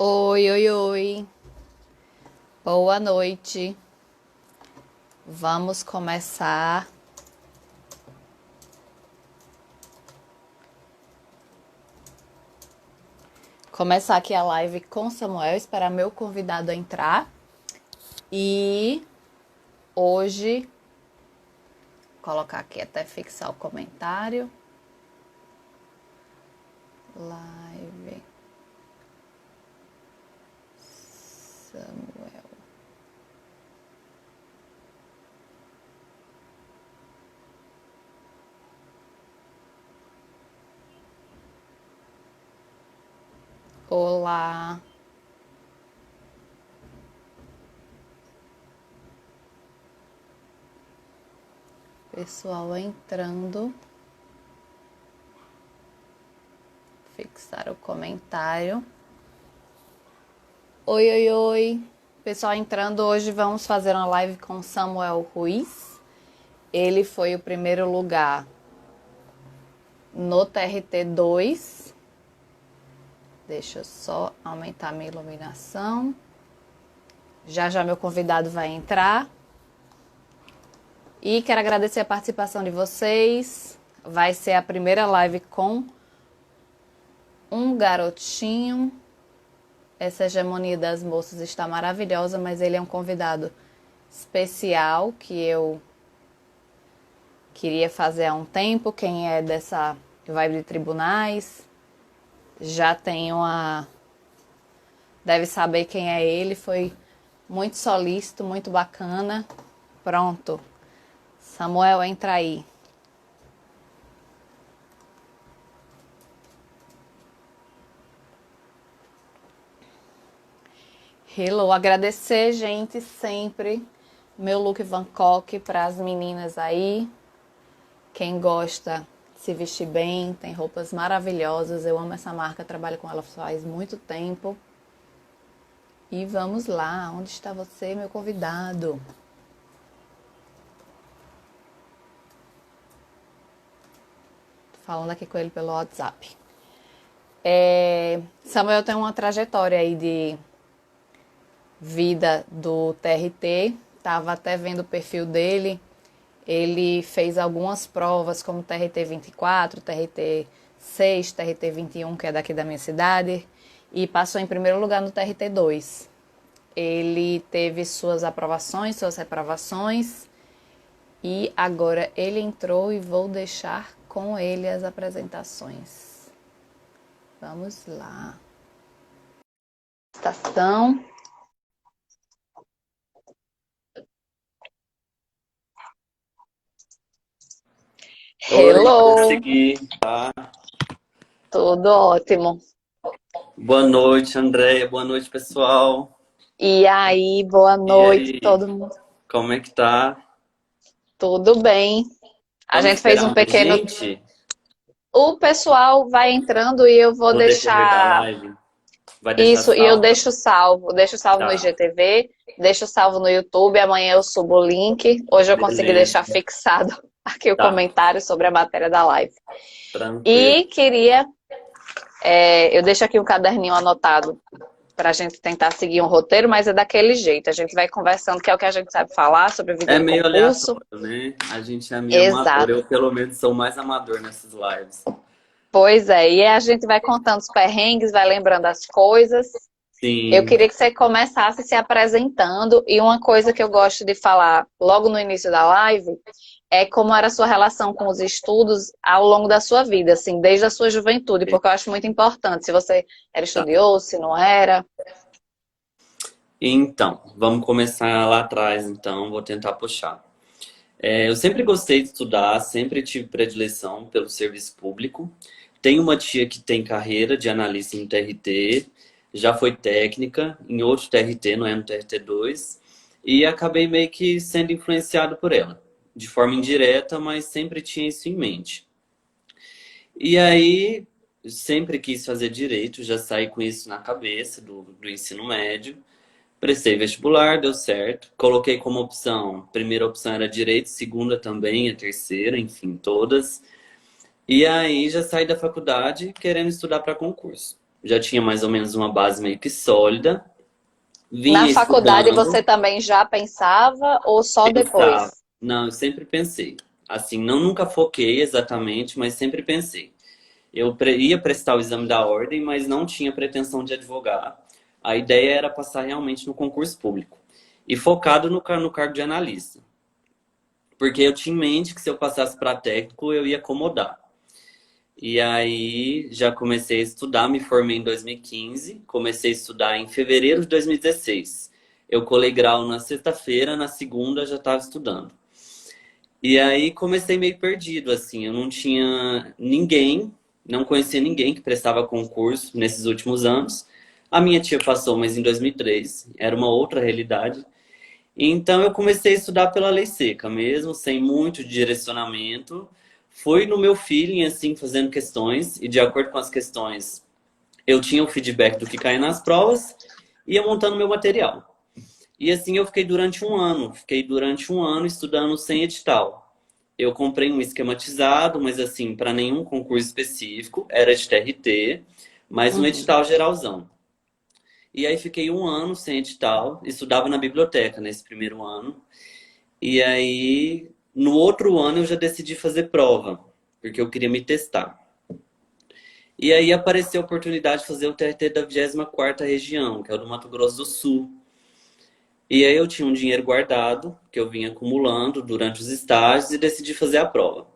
Oi, oi, oi. Boa noite. Vamos começar aqui a live com Samuel, esperar meu convidado entrar. E hoje colocar aqui até fixar o comentário. Live Samuel. Olá. Pessoal entrando. Fixar o comentário. Oi, oi, oi. Pessoal entrando, hoje vamos fazer uma live com Samuel Ruiz. Ele foi o primeiro lugar no TRT 2. Deixa eu só aumentar minha iluminação. Já já meu convidado vai entrar. E quero agradecer a participação de vocês. Vai ser a primeira live com um garotinho. Essa hegemonia das moças está maravilhosa, mas ele é um convidado especial que eu queria fazer há um tempo. Quem é dessa vibe de tribunais já tem deve saber quem é ele. Foi muito solícito, muito bacana. Pronto. Samuel, entra aí. Hello, agradecer, gente, sempre meu look Van Gogh para as meninas aí. Quem gosta se vestir bem, tem roupas maravilhosas. Eu amo essa marca, trabalho com ela faz muito tempo. E vamos lá, onde está você, meu convidado? Tô falando aqui com ele pelo WhatsApp. Samuel tem uma trajetória aí de vida do TRT. Tava até vendo o perfil dele. Ele fez algumas provas como TRT 24, TRT 6, TRT 21, que é daqui da minha cidade, e passou em primeiro lugar no TRT 2. Ele teve suas aprovações, suas reprovações, e agora ele entrou e vou deixar com ele as apresentações. Vamos lá. Estação. Oi, Hello! consegui. Tá. Tudo ótimo. Boa noite, Andréia. Boa noite, pessoal. E aí, boa E noite, aí, todo mundo. como é que tá? Tudo bem? A Vamos gente fez esperar um mais pequeno. gente O pessoal vai entrando e eu vou no decorrer da deixar live? Vai deixar isso, e eu salva? deixo salvo no Tá, IGTV, deixo salvo no YouTube, amanhã eu subo o link. Hoje eu consegui deixar beleza. fixado aqui o Tá, comentário sobre a matéria da live. tranquilo. E queria, eu deixo aqui um caderninho anotado para a gente tentar seguir um roteiro, mas é daquele jeito. A gente vai conversando, que é o que a gente sabe falar sobre vida É de meio concurso. aleatório, né? A gente é meio amador. Exato. Eu, pelo menos, sou mais amador nessas lives. Pois é, e a gente vai contando os perrengues, vai lembrando as coisas. Eu Sim, queria que você começasse se apresentando, e uma coisa que eu gosto de falar logo no início da live é como era a sua relação com os estudos ao longo da sua vida, assim, desde a sua juventude, porque eu acho muito importante, se você era tá. estudioso, se não era. Então, vamos começar lá atrás, então. Vou tentar puxar. Eu sempre gostei de estudar, sempre tive predileção pelo serviço público. Tenho uma tia que tem carreira de analista no TRT, já foi técnica em outro TRT, não é no TRT 2, e acabei meio que sendo influenciado por ela, de forma indireta, mas sempre tinha isso em mente. E aí, sempre quis fazer direito, já saí com isso na cabeça do ensino médio. Prestei vestibular, deu certo. Coloquei como opção, primeira opção era direito, segunda também, a terceira, enfim, todas. E aí já saí da faculdade querendo estudar para concurso. já tinha mais ou menos uma base meio que sólida. Na Vinha faculdade estudando, você também já pensava ou só pensava. depois? Não, eu sempre pensei. Assim, não nunca foquei exatamente, mas sempre pensei. Ia prestar o exame da ordem, mas não tinha pretensão de advogar. A ideia era passar realmente no concurso público. E focado no cargo de analista. Porque eu tinha em mente que se eu passasse para técnico, eu ia acomodar. E aí já comecei a estudar, me formei em 2015, comecei a estudar em fevereiro de 2016. Eu colei grau na sexta-feira, na segunda já estava estudando. E aí comecei meio perdido, assim, eu não tinha ninguém, não conhecia ninguém que prestava concurso nesses últimos anos. A minha tia passou, mas em 2003, era uma outra realidade. Então eu comecei a estudar pela lei seca mesmo, sem muito direcionamento. Fui no meu feeling, assim, fazendo questões, e de acordo com as questões, eu tinha o feedback do que caía nas provas, e ia montando meu material. E assim eu fiquei durante um ano estudando sem edital. Eu comprei um esquematizado, mas assim, para nenhum concurso específico, era de TRT, mas um Uhum. edital geralzão. E aí fiquei um ano sem edital, estudava na biblioteca nesse primeiro ano. E aí, no outro ano, eu já decidi fazer prova, porque eu queria me testar. E aí apareceu a oportunidade de fazer o TRT da 24ª região, que é o do Mato Grosso do Sul. E aí eu tinha um dinheiro guardado, que eu vinha acumulando durante os estágios, e decidi fazer a prova.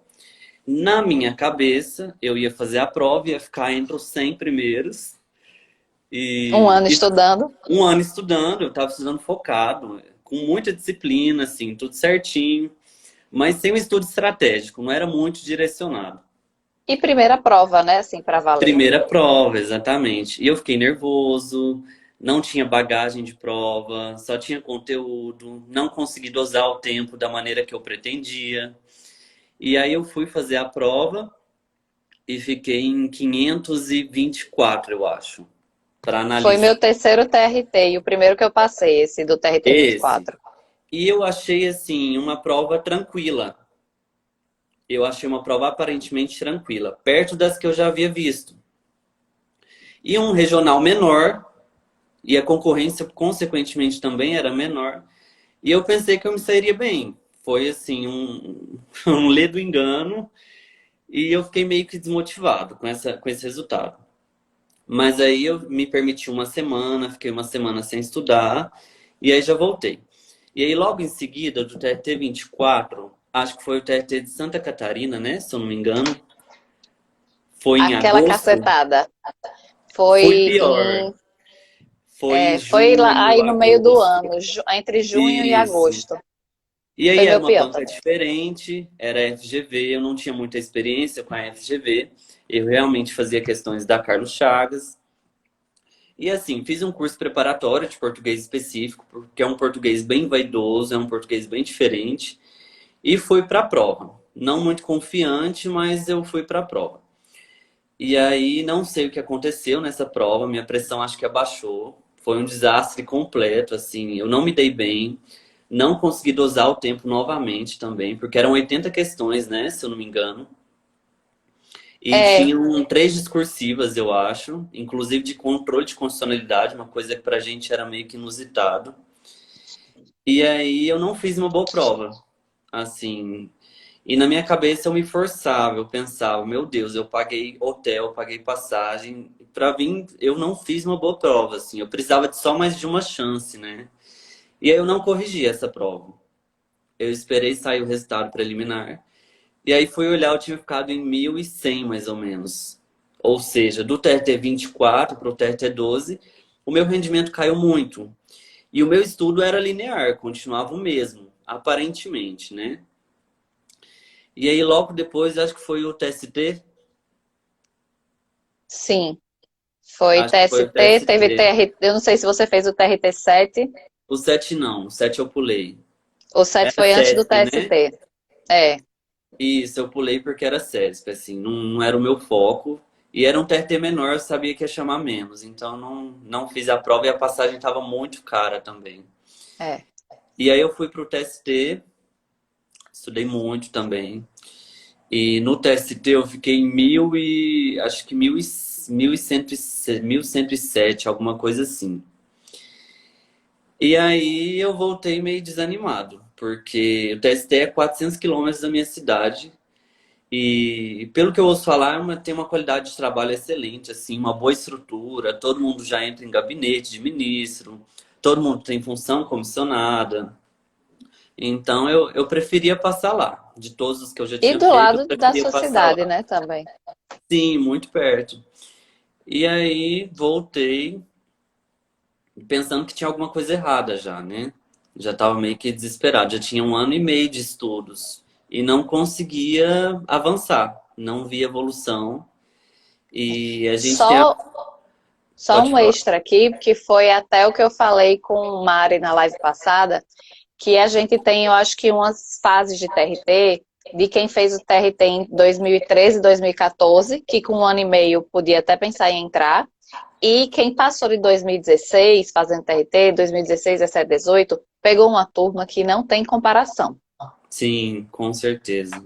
Na minha cabeça, eu ia fazer a prova, ia ficar entre os 100 primeiros. Um E, ano e estudando? um ano estudando, eu estava estudando focado, com muita disciplina, assim, tudo certinho. Mas sem um estudo estratégico, não era muito direcionado. E primeira prova, né? Assim, para valer. Primeira prova, exatamente. E eu fiquei nervoso, não tinha bagagem de prova, só tinha conteúdo, não consegui dosar o tempo da maneira que eu pretendia. E aí eu fui fazer a prova e fiquei em 524, eu acho, para Foi analista. meu terceiro TRT e o primeiro que eu passei, esse do TRT Esse. 24. E eu achei, assim, uma prova tranquila. Eu achei uma prova aparentemente tranquila, perto das que eu já havia visto. E um regional menor, e a concorrência, consequentemente, também era menor. E eu pensei que eu me sairia bem. Foi, assim, um ledo engano. E eu fiquei meio que desmotivado com esse resultado. Mas aí eu me permiti uma semana, fiquei uma semana sem estudar. E aí já voltei. E aí, logo em seguida, do TRT 24, acho que foi o TRT de Santa Catarina, né? Se eu não me engano. Foi em Aquela agosto. cacetada Foi foi pior. Foi em foi lá julho, aí no meio do agosto. ano, entre junho e Isso. agosto. E aí Foi era meu uma pior banca também. diferente, era FGV, eu não tinha muita experiência com a FGV. Eu realmente fazia questões da Carlos Chagas. E assim, fiz um curso preparatório de português específico, porque é um português bem vaidoso, é um português bem diferente. E fui para a prova. Não muito confiante, mas eu fui para a prova. E aí, não sei o que aconteceu nessa prova, minha pressão acho que abaixou. Foi um desastre completo, assim, eu não me dei bem, não consegui dosar o tempo novamente também, porque eram 80 questões, né, se eu não me engano. E É, tinham três discursivas, eu acho, inclusive de controle de constitucionalidade, uma coisa que pra gente era meio que inusitado. E aí eu não fiz uma boa prova, assim. E na minha cabeça eu me forçava, eu pensava, meu Deus, eu paguei hotel, paguei passagem, pra vir eu não fiz uma boa prova, assim, eu precisava de só mais de uma chance, né? E aí eu não corrigi essa prova. Eu esperei sair o resultado preliminar, e aí fui olhar, eu tinha ficado em 1.100 mais ou menos. Ou seja, do TRT 24 para o TRT 12, o meu rendimento caiu muito. E o meu estudo era linear, continuava o mesmo, aparentemente, né? E aí logo depois, acho que foi o TST. sim. Foi Acho que foi o TST, teve TST. TRT. Eu não sei se você fez o TRT 7. O 7 não, o 7 eu pulei. O 7 Era foi antes do CESP, né? TST. É, Isso, eu pulei porque era CESP, assim, não era o meu foco. E era um TRT menor, eu sabia que ia chamar menos. Então não fiz a prova e a passagem estava muito cara também. é. E aí eu fui pro TST, estudei muito também. E no TST eu fiquei em acho que 1107, alguma coisa assim. E aí eu voltei meio desanimado, porque o TST é 400 quilômetros da minha cidade. E pelo que eu ouço falar, tem uma qualidade de trabalho excelente, assim, uma boa estrutura, todo mundo já entra em gabinete de ministro, todo mundo tem função comissionada. Então eu preferia passar lá. De todos os que eu já E tinha do feito, eu lado da preferia sua passar cidade, lá. né, também. Sim, muito perto. E aí voltei pensando que tinha alguma coisa errada já, né? Já estava meio que desesperado, já tinha 1 ano e meio de estudos e não conseguia avançar, não via evolução. E a gente tem a... Só, só Pode um falar. extra aqui, que foi até o que eu falei com o Mari na live passada, que a gente tem, eu acho que umas fases de TRT, de quem fez o TRT em 2013 e 2014, que com 1 ano e meio podia até pensar em entrar, e quem passou de 2016 fazendo TRT, 2016, 17, 18, pegou uma turma que não tem comparação. Sim, com certeza.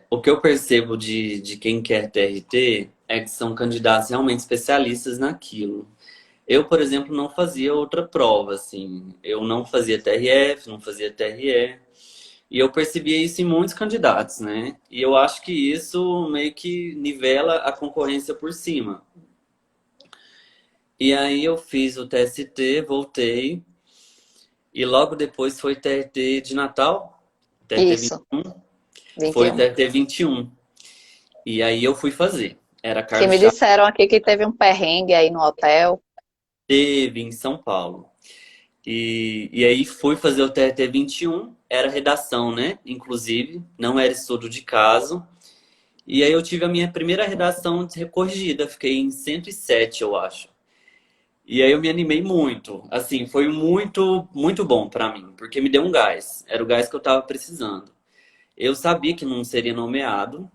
O que eu percebo de quem quer TRT é que são candidatos realmente especialistas naquilo. Eu, por exemplo, não fazia outra prova, assim. Eu não fazia TRF, não fazia TRE. E eu percebia isso em muitos candidatos, né? E eu acho que isso meio que nivela a concorrência por cima. E aí eu fiz o TST, voltei, e logo depois foi TRT de Natal, TRT Isso, 21, foi 21. TRT 21. E aí eu fui fazer. Era Que Carlos me Chaves, disseram aqui que teve um perrengue aí no hotel. teve em São Paulo. E aí fui fazer o TRT 21, era redação, né? Inclusive, não era estudo de caso. E aí eu tive a minha primeira redação corrigida, fiquei em 107, eu acho. E aí eu me animei muito. Assim, foi muito, muito bom pra mim, porque me deu um gás. Era o gás que eu tava precisando. Eu sabia que não seria nomeado,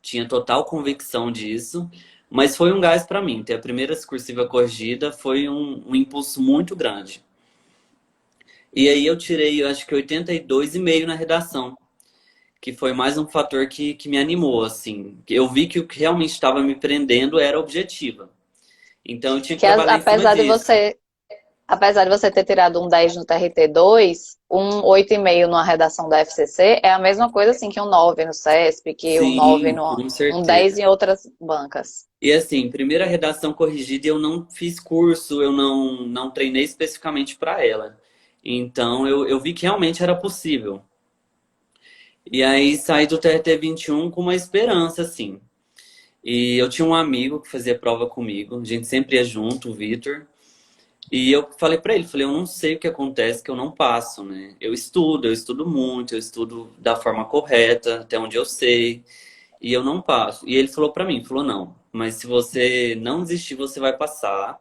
tinha total convicção disso, mas foi um gás pra mim. Ter a primeira discursiva corrigida foi um impulso muito grande. E aí eu tirei, eu acho que 82,5 na redação, que foi mais um fator que me animou, assim. Eu vi que o que realmente estava me prendendo era objetiva. Então eu tinha que Que trabalhar em cima apesar de disso. você ter tirado um 10 no TRT2, um 8,5 numa redação da FCC é a mesma coisa assim que um 9 no CESP, que um 9 Sim, no com um 10 certeza. em outras bancas. E assim, primeira redação corrigida, eu não fiz curso, eu não treinei especificamente para ela. Então eu vi que realmente era possível. E aí saí do TRT 21 com uma esperança, assim. E eu tinha um amigo que fazia prova comigo, a gente sempre ia junto, o Vitor. E eu falei pra ele, falei, eu não sei o que acontece que eu não passo, né? Eu estudo muito, eu estudo da forma correta, até onde eu sei, e eu não passo. E ele falou pra mim, falou, não, mas se você não desistir, você vai passar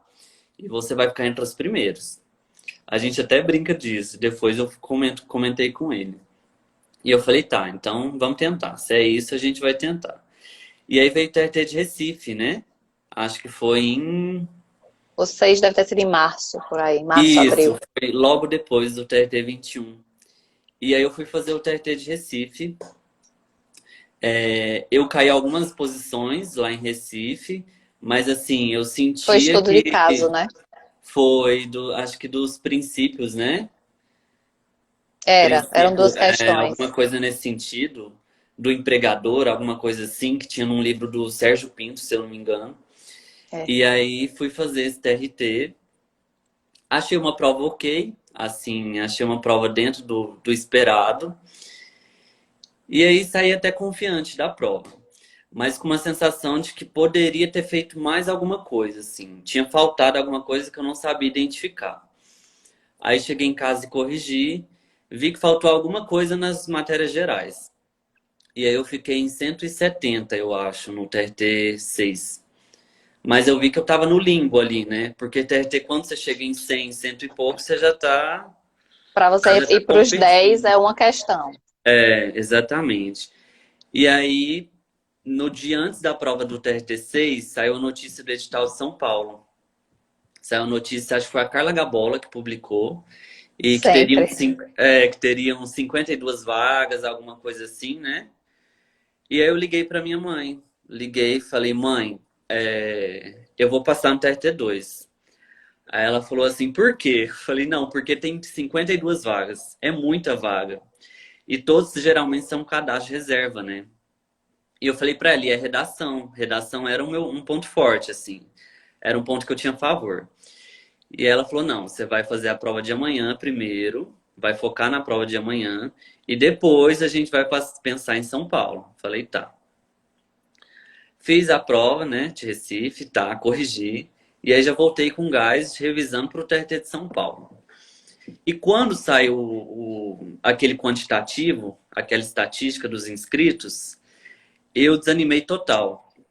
e você vai ficar entre os primeiros. A gente até brinca disso, depois eu comentei com ele. E eu falei, tá, então vamos tentar. Se é isso, a gente vai tentar. E aí veio o TRT de Recife, né? Acho que foi em... O 6 deve ter sido em março, por aí, março, Isso, abril. foi logo depois do TRT 21. E aí eu fui fazer o TRT de Recife. Eu caí algumas posições lá em Recife, mas assim, eu Foi sentia estudo de que caso, né? foi acho que dos princípios, né? Eram Princípio, duas alguma questões. coisa nesse sentido, do empregador, alguma coisa assim, que tinha num livro do Sérgio Pinto, se eu não me engano. É. E aí fui fazer esse TRT. Achei uma prova ok, assim, achei uma prova dentro do esperado. E aí saí até confiante da prova, mas com uma sensação de que poderia ter feito mais alguma coisa, assim. Tinha faltado alguma coisa que eu não sabia identificar. Aí cheguei em casa e corrigi, vi que faltou alguma coisa nas matérias gerais. E aí eu fiquei em 170, eu acho, no TRT 6. Mas eu vi que eu tava no limbo ali, né? Porque TRT, quando você chega em 100, cento e pouco, Para você você já tá ir para os 10 competindo. é uma questão. Exatamente. E aí, no dia antes da prova do TRT6, saiu a notícia do edital de São Paulo. Saiu a notícia, acho que foi a Carla Gabola que publicou, e que teriam, Sempre. que teriam 52 vagas, alguma coisa assim, né? E aí eu liguei para minha mãe. Liguei e falei, mãe, eu vou passar no TRT2. Aí ela falou assim, por quê? Eu falei, não, porque tem 52 vagas. É muita vaga. E todos geralmente são cadastro de reserva, né? E eu falei pra ela, e é redação. Redação era um ponto forte, assim. Era um ponto que eu tinha favor. E ela falou, não, você vai fazer a prova de amanhã primeiro, vai focar na prova de amanhã, e depois a gente vai pensar em São Paulo. Falei, tá. Fiz a prova, né, de Recife, tá, corrigi. E aí já voltei com gás, revisando para o TRT de São Paulo. E quando saiu aquele quantitativo, aquela estatística dos inscritos, eu desanimei total. Os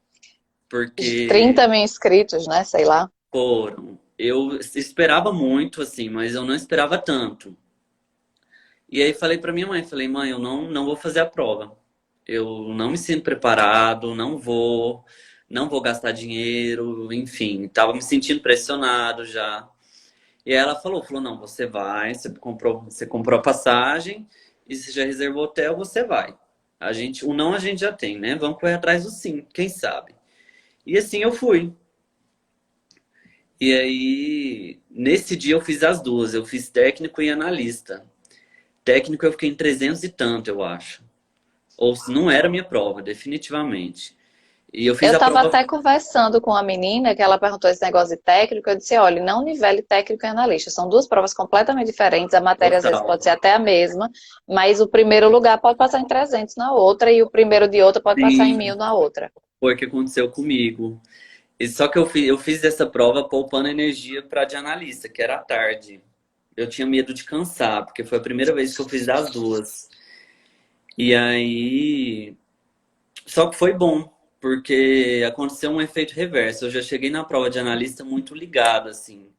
Porque 30 mil inscritos, né? Sei lá. foram. Eu esperava muito, assim, mas eu não esperava tanto. E aí falei para minha mãe, falei, mãe, eu não vou fazer a prova. Eu não me sinto preparado, não vou gastar dinheiro, enfim, tava me sentindo pressionado já. E aí ela falou, não, você vai, você comprou a passagem e você já reservou o hotel, você vai. O não a gente já tem, né? Vamos correr atrás do sim, quem sabe. E assim eu fui. E aí, nesse dia eu fiz as duas, eu fiz técnico e analista. Técnico eu fiquei em 300 e tanto, eu acho. Ou se não era minha prova, definitivamente. E eu fiz Eu a estava prova até conversando com a menina que ela perguntou esse negócio de técnico. Eu disse: olha, não nivele técnico e analista. São duas provas completamente diferentes. A matéria às vezes total. pode ser até a mesma, mas o primeiro lugar pode passar em 300 na outra e o primeiro de outra pode passar em 1.000 Sim, na outra. foi o que aconteceu comigo. E só que eu fiz essa prova poupando energia para de analista, que era à tarde. Eu tinha medo de cansar, porque foi a primeira vez que eu fiz das duas. E aí. Só que foi bom, porque aconteceu um efeito reverso. Eu já cheguei na prova de analista muito ligado, assim.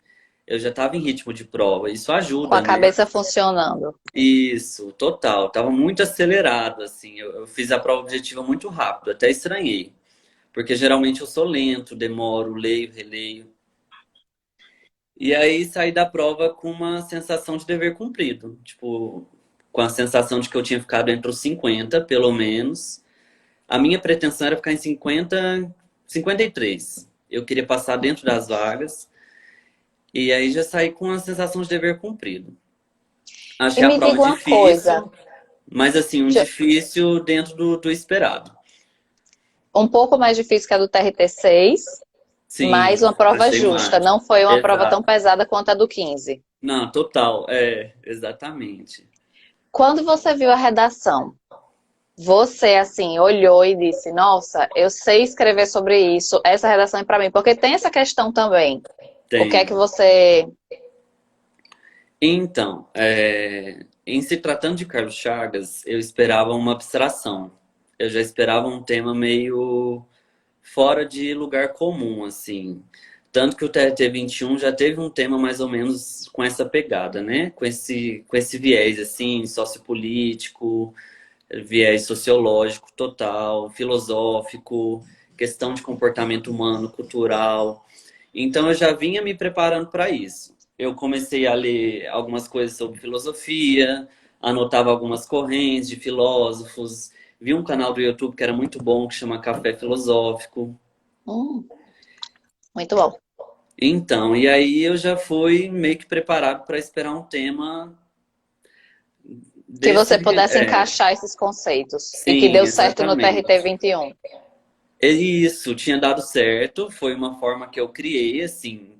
Eu já estava em ritmo de prova. Isso Com a ajuda, né? cabeça funcionando. Isso, total. Tava muito acelerado, assim. Eu fiz a prova objetiva muito rápido, até estranhei. Porque geralmente eu sou lento, demoro, leio, releio. E aí saí da prova com uma sensação de dever cumprido. Tipo, com a sensação de que eu tinha ficado entre os 50, pelo menos. A minha pretensão era ficar em 50, 53. Eu queria passar dentro das vagas. E aí já saí com a sensação de dever cumprido. E Achei a me prova diga uma coisa, difícil, mas assim, um difícil dentro do esperado. um pouco mais difícil que a do TRT6, Sim, mas uma prova achei justa. mais. Não foi uma prova tão Exato. pesada quanto a do 15. Não, total, exatamente. Quando você viu a redação, você, assim, olhou e disse: nossa, eu sei escrever sobre isso, essa redação é para mim. Porque tem essa questão também. O que é que Tem. você. Então, em se tratando de Carlos Chagas, eu esperava uma abstração. Eu já esperava um tema meio fora de lugar comum, assim. Tanto que o TRT 21 já teve um tema mais ou menos com essa pegada, né? Com esse viés, assim, sociopolítico, viés sociológico total, filosófico, questão de comportamento humano, cultural. Então eu já vinha me preparando para isso. Eu comecei a ler algumas coisas sobre filosofia, anotava algumas correntes de filósofos, vi um canal do YouTube que era muito bom, que chama Café Filosófico. Hum, muito bom. Então, e aí eu já fui meio que preparado para esperar um tema Que desse. você pudesse encaixar esses conceitos. E que Sim, deu certo no TRT exatamente. 21. É isso, tinha dado certo, foi uma forma que eu criei, assim.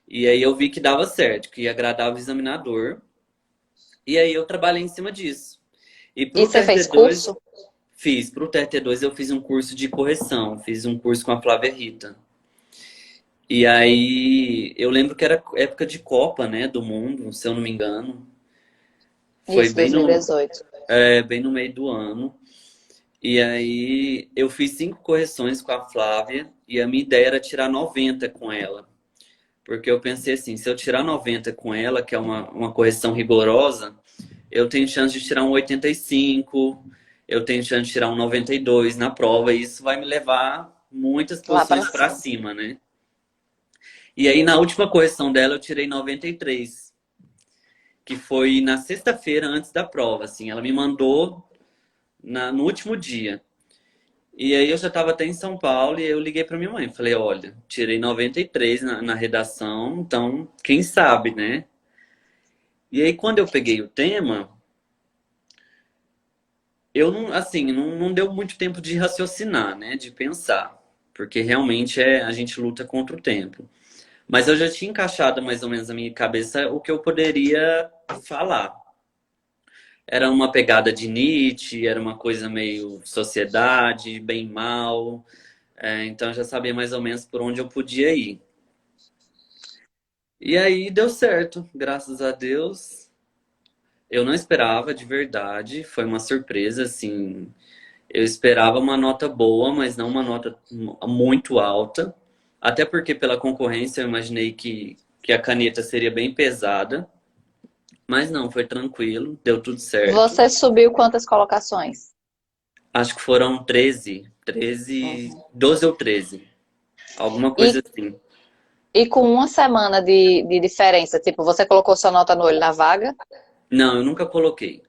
E aí eu vi que dava certo, que agradava o examinador. E aí eu trabalhei em cima disso. E E pro você fez TRT2, curso? pro TRT2 eu fiz um curso de correção, fiz um curso com a Flávia Rita. E aí eu lembro que era época de Copa, né, do mundo, se eu não me engano. Foi Isso, 2018. bem no meio do ano. E aí eu fiz 5 correções com a Flávia e a minha ideia era tirar 90 com ela. Porque eu pensei assim, se eu tirar 90 com ela, que é uma correção rigorosa, eu tenho chance de tirar um 85, eu tenho chance de tirar um 92 na prova, e isso vai me levar muitas Lá para posições para cima. cima, né? E aí na última correção dela eu tirei 93, que foi na sexta-feira antes da prova, assim, ela me mandou no último dia. E aí eu já estava até em São Paulo e eu liguei para minha mãe. Falei, olha, tirei 93 na redação, então quem sabe, né? E aí quando eu peguei o tema, eu não, assim, não deu muito tempo de raciocinar, né? De pensar. Porque realmente a gente luta contra o tempo. Mas eu já tinha encaixado mais ou menos na minha cabeça o que eu poderia falar. Era uma pegada de Nietzsche, era uma coisa meio sociedade, bem mal. Então eu já sabia mais ou menos por onde eu podia ir. E aí deu certo, graças a Deus. Eu não esperava de verdade, foi uma surpresa, assim. Eu esperava uma nota boa, mas não uma nota muito alta. Até porque pela concorrência eu imaginei que a caneta seria bem pesada. Mas não, foi tranquilo, deu tudo certo. Você subiu quantas colocações? Acho que foram 13, Uhum. 12 ou 13. Alguma coisa E, assim. e com uma semana de diferença, tipo, você colocou sua nota no olho da vaga? Não, eu nunca coloquei.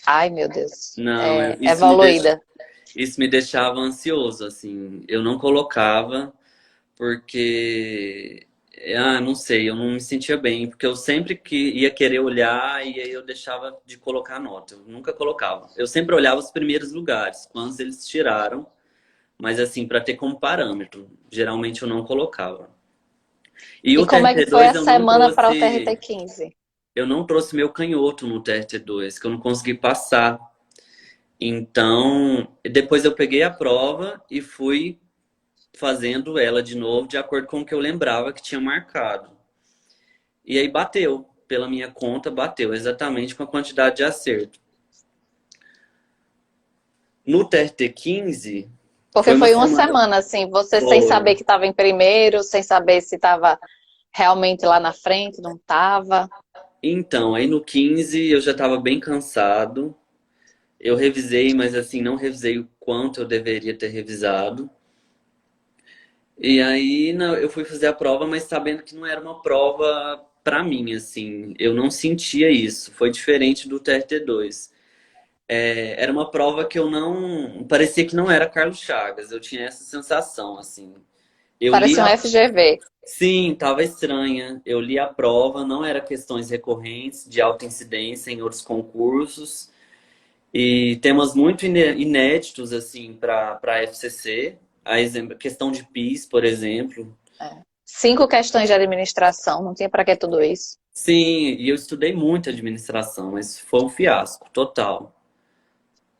Ai, meu Deus. Não, É deixa, evoluída. isso me deixava ansioso, assim. Eu não colocava porque, não sei, eu não me sentia bem, porque eu sempre que ia querer olhar e aí eu deixava de colocar nota. Eu nunca colocava. Eu sempre olhava os primeiros lugares, quantos eles tiraram, mas assim, para ter como parâmetro. Geralmente eu não colocava. E E o como é que foi a TRT2 semana para o TRT-15? eu não trouxe meu canhoto no TRT2, que eu não consegui passar. Então, depois eu peguei a prova e fui fazendo ela de novo de acordo com o que eu lembrava que tinha marcado. E aí bateu, pela minha conta, bateu exatamente com a quantidade de acerto. No TRT15, foi Porque uma foi uma semana. semana, assim, você sem Foi. saber que estava em primeiro, sem saber se estava realmente lá na frente, não estava. Então, aí no 15 eu já estava bem cansado. Eu revisei, mas assim, não revisei o quanto eu deveria ter revisado. E aí eu fui fazer a prova, mas sabendo que não era uma prova pra mim, assim. Eu não sentia isso. Foi diferente do TRT2. Era uma prova que eu não. Parecia que não era Carlos Chagas. Eu tinha essa sensação, assim. Eu li Parecia um a. FGV. Sim, tava estranha. Eu li a prova, não era questões recorrentes de alta incidência em outros concursos. E temas muito inéditos, assim, para FCC. Questão de PIS, por exemplo. 5 questões de administração, não tinha para que tudo isso. Sim, e eu estudei muito administração, mas foi um fiasco total.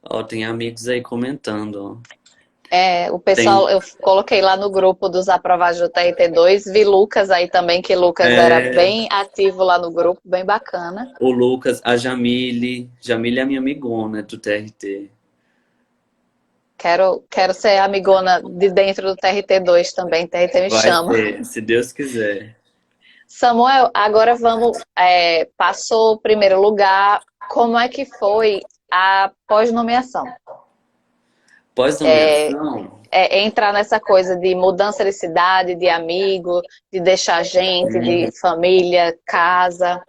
Ó, tem amigos aí comentando, ó. É, o Tem, pessoal, eu coloquei lá no grupo dos aprovados do TRT2, vi Lucas aí também, que Lucas era é, bem ativo lá no grupo, bem bacana. o Lucas, a Jamile. Jamile é minha amigona do TRT. Quero ser amigona de dentro do TRT2 também, TRT me Vai chama. ser, se Deus quiser. Samuel, agora vamos, passou o primeiro lugar, como é que foi a pós-nomeação? Pós-nomeação? Entrar nessa coisa de mudança de cidade, de amigo, de deixar gente, de família, casa.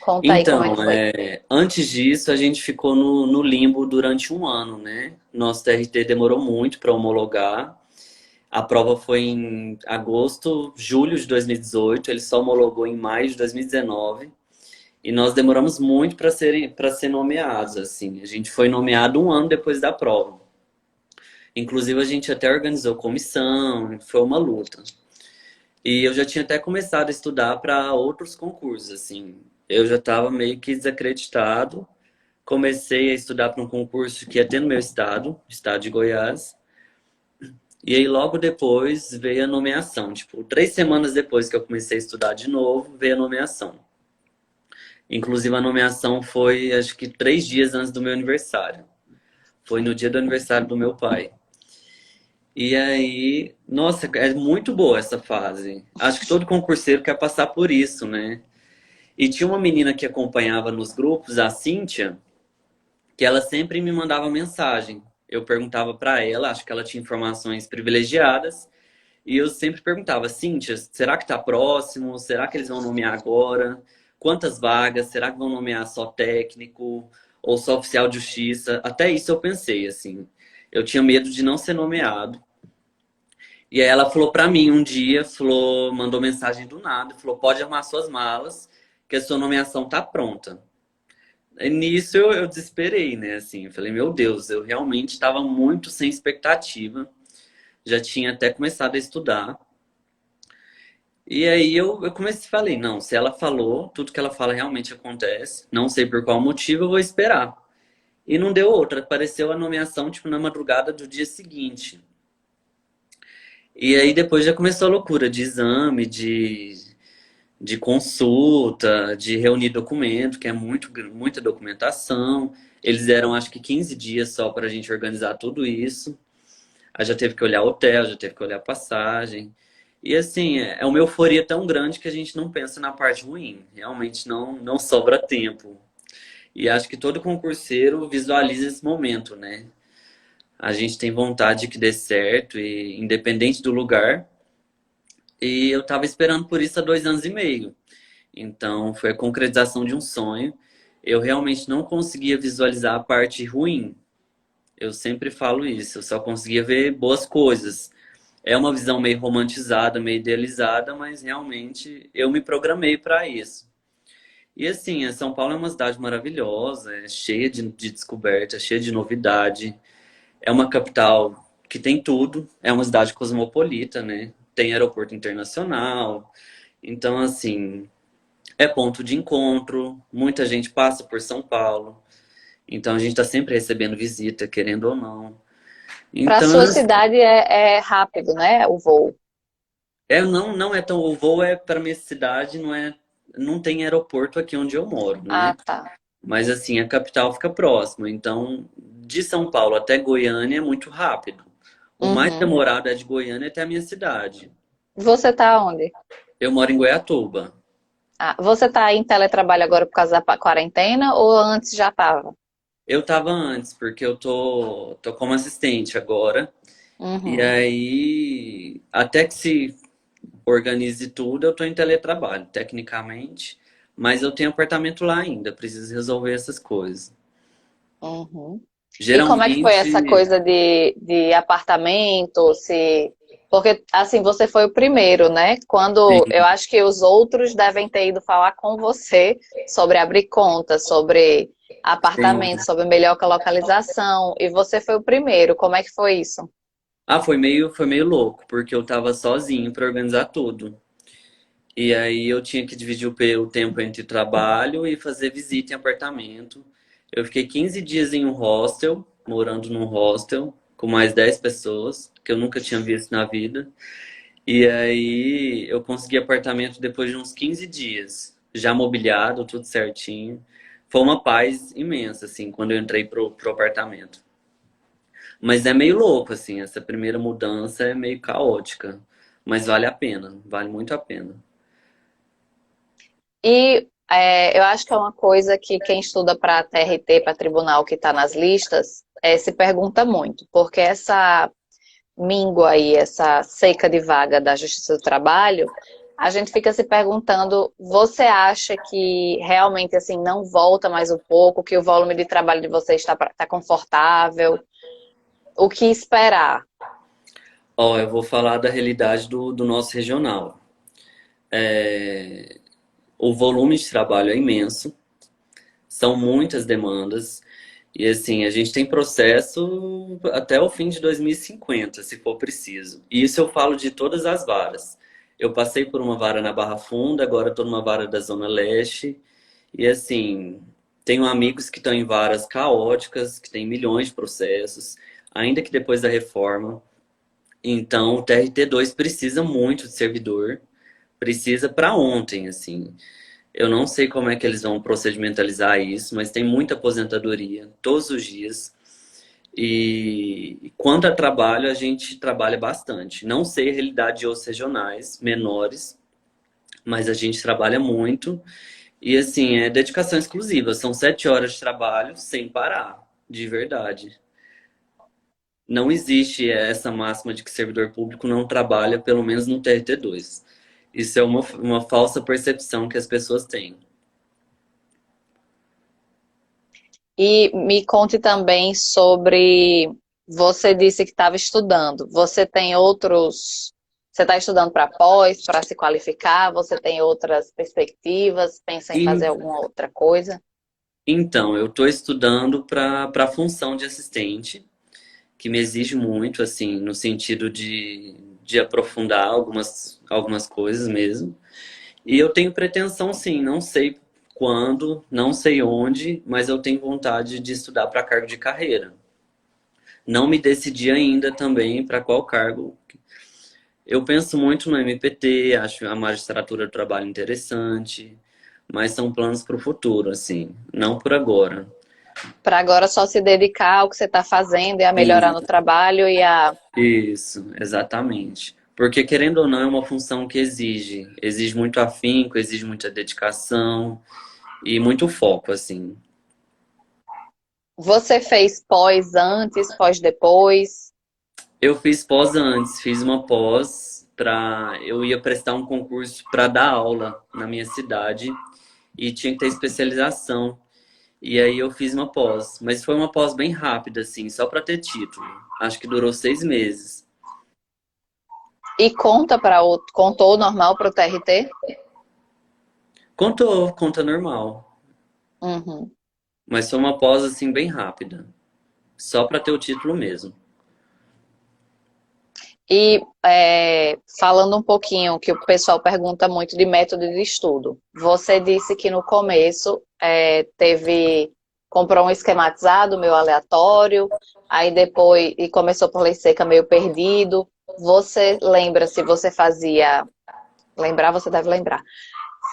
Conta aí como é que Então, foi. antes disso, a gente ficou no limbo durante um ano, né? Nosso TRT demorou muito para homologar. A prova foi em agosto, julho de 2018. Ele só homologou em maio de 2019. E nós demoramos muito para ser nomeados, assim. A gente foi nomeado um ano depois da prova. Inclusive, a gente até organizou comissão, foi uma luta. E eu já tinha até começado a estudar para outros concursos, assim. Eu já estava meio que desacreditado. Comecei a estudar para um concurso que ia ter no meu estado, estado de Goiás. E aí, logo depois, veio a nomeação. Tipo, 3 semanas depois que eu comecei a estudar de novo, veio a nomeação. Inclusive, a nomeação foi, acho que 3 dias antes do meu aniversário. Foi no dia do aniversário do meu pai. E aí, nossa, é muito boa essa fase. Acho que todo concurseiro quer passar por isso, né? E tinha uma menina que acompanhava nos grupos, a Cíntia, que ela sempre me mandava mensagem. Eu perguntava para ela, acho que ela tinha informações privilegiadas, e eu sempre perguntava, Cíntia, será que tá próximo? Será que eles vão nomear agora? Quantas vagas? Será que vão nomear só técnico ou só oficial de justiça? Até isso eu pensei, assim. Eu tinha medo de não ser nomeado. E aí ela falou pra mim um dia, falou, mandou mensagem do nada, falou, pode arrumar suas malas, que a sua nomeação tá pronta. E nisso eu desesperei, né? Assim, eu falei, meu Deus, eu realmente estava muito sem expectativa. Já tinha até começado a estudar. E aí eu comecei, falei, não, se ela falou, tudo que ela fala realmente acontece. Não sei por qual motivo, eu vou esperar. E não deu outra, apareceu a nomeação, tipo, na madrugada do dia seguinte. E aí depois já começou a loucura de exame, de consulta, de reunir documento, que é muita documentação. Eles deram acho que 15 dias só para a gente organizar tudo isso. Aí já teve que olhar hotel, já teve que olhar passagem. E assim, é uma euforia tão grande que a gente não pensa na parte ruim. Realmente não sobra tempo. E acho que todo concurseiro visualiza esse momento, né? A gente tem vontade que dê certo, e independente do lugar. E eu estava esperando por isso há 2 anos e meio. Então, foi a concretização de um sonho. Eu realmente não conseguia visualizar a parte ruim. Eu sempre falo isso, eu só conseguia ver boas coisas. É uma visão meio romantizada, meio idealizada, mas realmente eu me programei para isso. E assim, São Paulo é uma cidade maravilhosa, é cheia de descoberta, cheia de novidade. É uma capital que tem tudo, é uma cidade cosmopolita, né? Tem aeroporto internacional. Então, assim, é ponto de encontro, muita gente passa por São Paulo, então a gente está sempre recebendo visita, querendo ou não. Para Então, sua cidade é rápido, né? O voo. não é tão. O voo é para minha cidade, não tem aeroporto aqui onde eu moro, Ah, né? tá. Mas assim, a capital fica próxima, então de São Paulo até Goiânia é muito rápido. O mais Uhum. demorado é de Goiânia até a minha cidade. Você tá onde? Eu moro em Goiatuba. Ah, você tá em teletrabalho agora por causa da quarentena ou antes já tava? Eu tava antes, porque eu tô como assistente agora. E Uhum. aí, até que se organize tudo, eu tô em teletrabalho, tecnicamente. Mas eu tenho apartamento lá ainda, preciso resolver essas coisas. Uhum. E como é que foi essa Geralmente, coisa de apartamento? Se... Porque, assim, você foi o primeiro, né? Quando eu sim, acho que os outros devem ter ido falar com você sobre abrir conta, sobre apartamento, sim. sobre melhor localização. E você foi o primeiro. Como é que foi isso? Ah, foi meio louco, porque eu tava sozinho para organizar tudo. E aí eu tinha que dividir o tempo entre trabalho e fazer visita em apartamento. Eu fiquei 15 dias em um hostel, morando num hostel, com mais 10 pessoas, que eu nunca tinha visto na vida. E aí eu consegui apartamento depois de uns 15 dias, já mobiliado, tudo certinho. Foi uma paz imensa, assim, quando eu entrei pro apartamento. Mas é meio louco, assim, essa primeira mudança é meio caótica. Mas vale a pena, vale muito a pena. E eu acho que é uma coisa que quem estuda para TRT, para tribunal que está nas listas, se pergunta muito, porque essa míngua aí, essa seca de vaga da Justiça do Trabalho, a gente fica se perguntando, você acha que realmente assim não volta mais um pouco, que o volume de trabalho de vocês está confortável? O que esperar? Ó, eu vou falar da realidade do nosso regional. O volume de trabalho é imenso, são muitas demandas, e assim, a gente tem processo até o fim de 2050, se for preciso. E isso eu falo de todas as varas. Eu passei por uma vara na Barra Funda, agora estou numa vara da Zona Leste, e assim, tenho amigos que estão em varas caóticas, que têm milhões de processos, ainda que depois da reforma. Então, o TRT2 precisa muito de servidor, precisa para ontem, assim. Eu não sei como é que eles vão procedimentalizar isso, mas tem muita aposentadoria todos os dias. E quanto a trabalho, a gente trabalha bastante. Não sei a realidade de outros regionais menores, mas a gente trabalha muito. E assim, é dedicação exclusiva. São 7 horas de trabalho sem parar, de verdade. Não existe essa máxima de que servidor público não trabalha, pelo menos no TRT2. Isso é uma falsa percepção que as pessoas têm. E me conte também sobre você disse que estava estudando. Você tem outros. Você está estudando para pós, para se qualificar? Você tem outras perspectivas? Pensa em fazer E, alguma outra coisa? então, eu estou estudando para a função de assistente, que me exige muito, assim, no sentido de aprofundar algumas coisas mesmo. E eu tenho pretensão, sim, não sei quando, não sei onde, mas eu tenho vontade de estudar para cargo de carreira. Não me decidi ainda também para qual cargo. Eu penso muito no MPT, acho a magistratura do trabalho interessante, mas são planos para o futuro, assim, não por agora. Para agora só se dedicar ao que você está fazendo e a melhorar Sim, no trabalho e a. isso, exatamente. Porque, querendo ou não, é uma função que exige muito afinco, exige muita dedicação e muito foco, assim. Você fez pós antes, pós depois? Eu fiz pós antes, fiz uma pós para eu ia prestar um concurso para dar aula na minha cidade e tinha que ter especialização. E aí eu fiz uma pós, mas foi uma pós bem rápida assim, só para ter título. Acho que durou 6 meses. E conta para outro, contou normal para o TRT? Contou, conta normal, Uhum. mas foi uma pós assim bem rápida, só para ter o título mesmo. E falando um pouquinho, que o pessoal pergunta muito de método de estudo. Você disse que no começo comprou um esquematizado, meio aleatório, aí depois e começou por lei seca meio perdido. Você lembra se você fazia, lembrar você deve lembrar,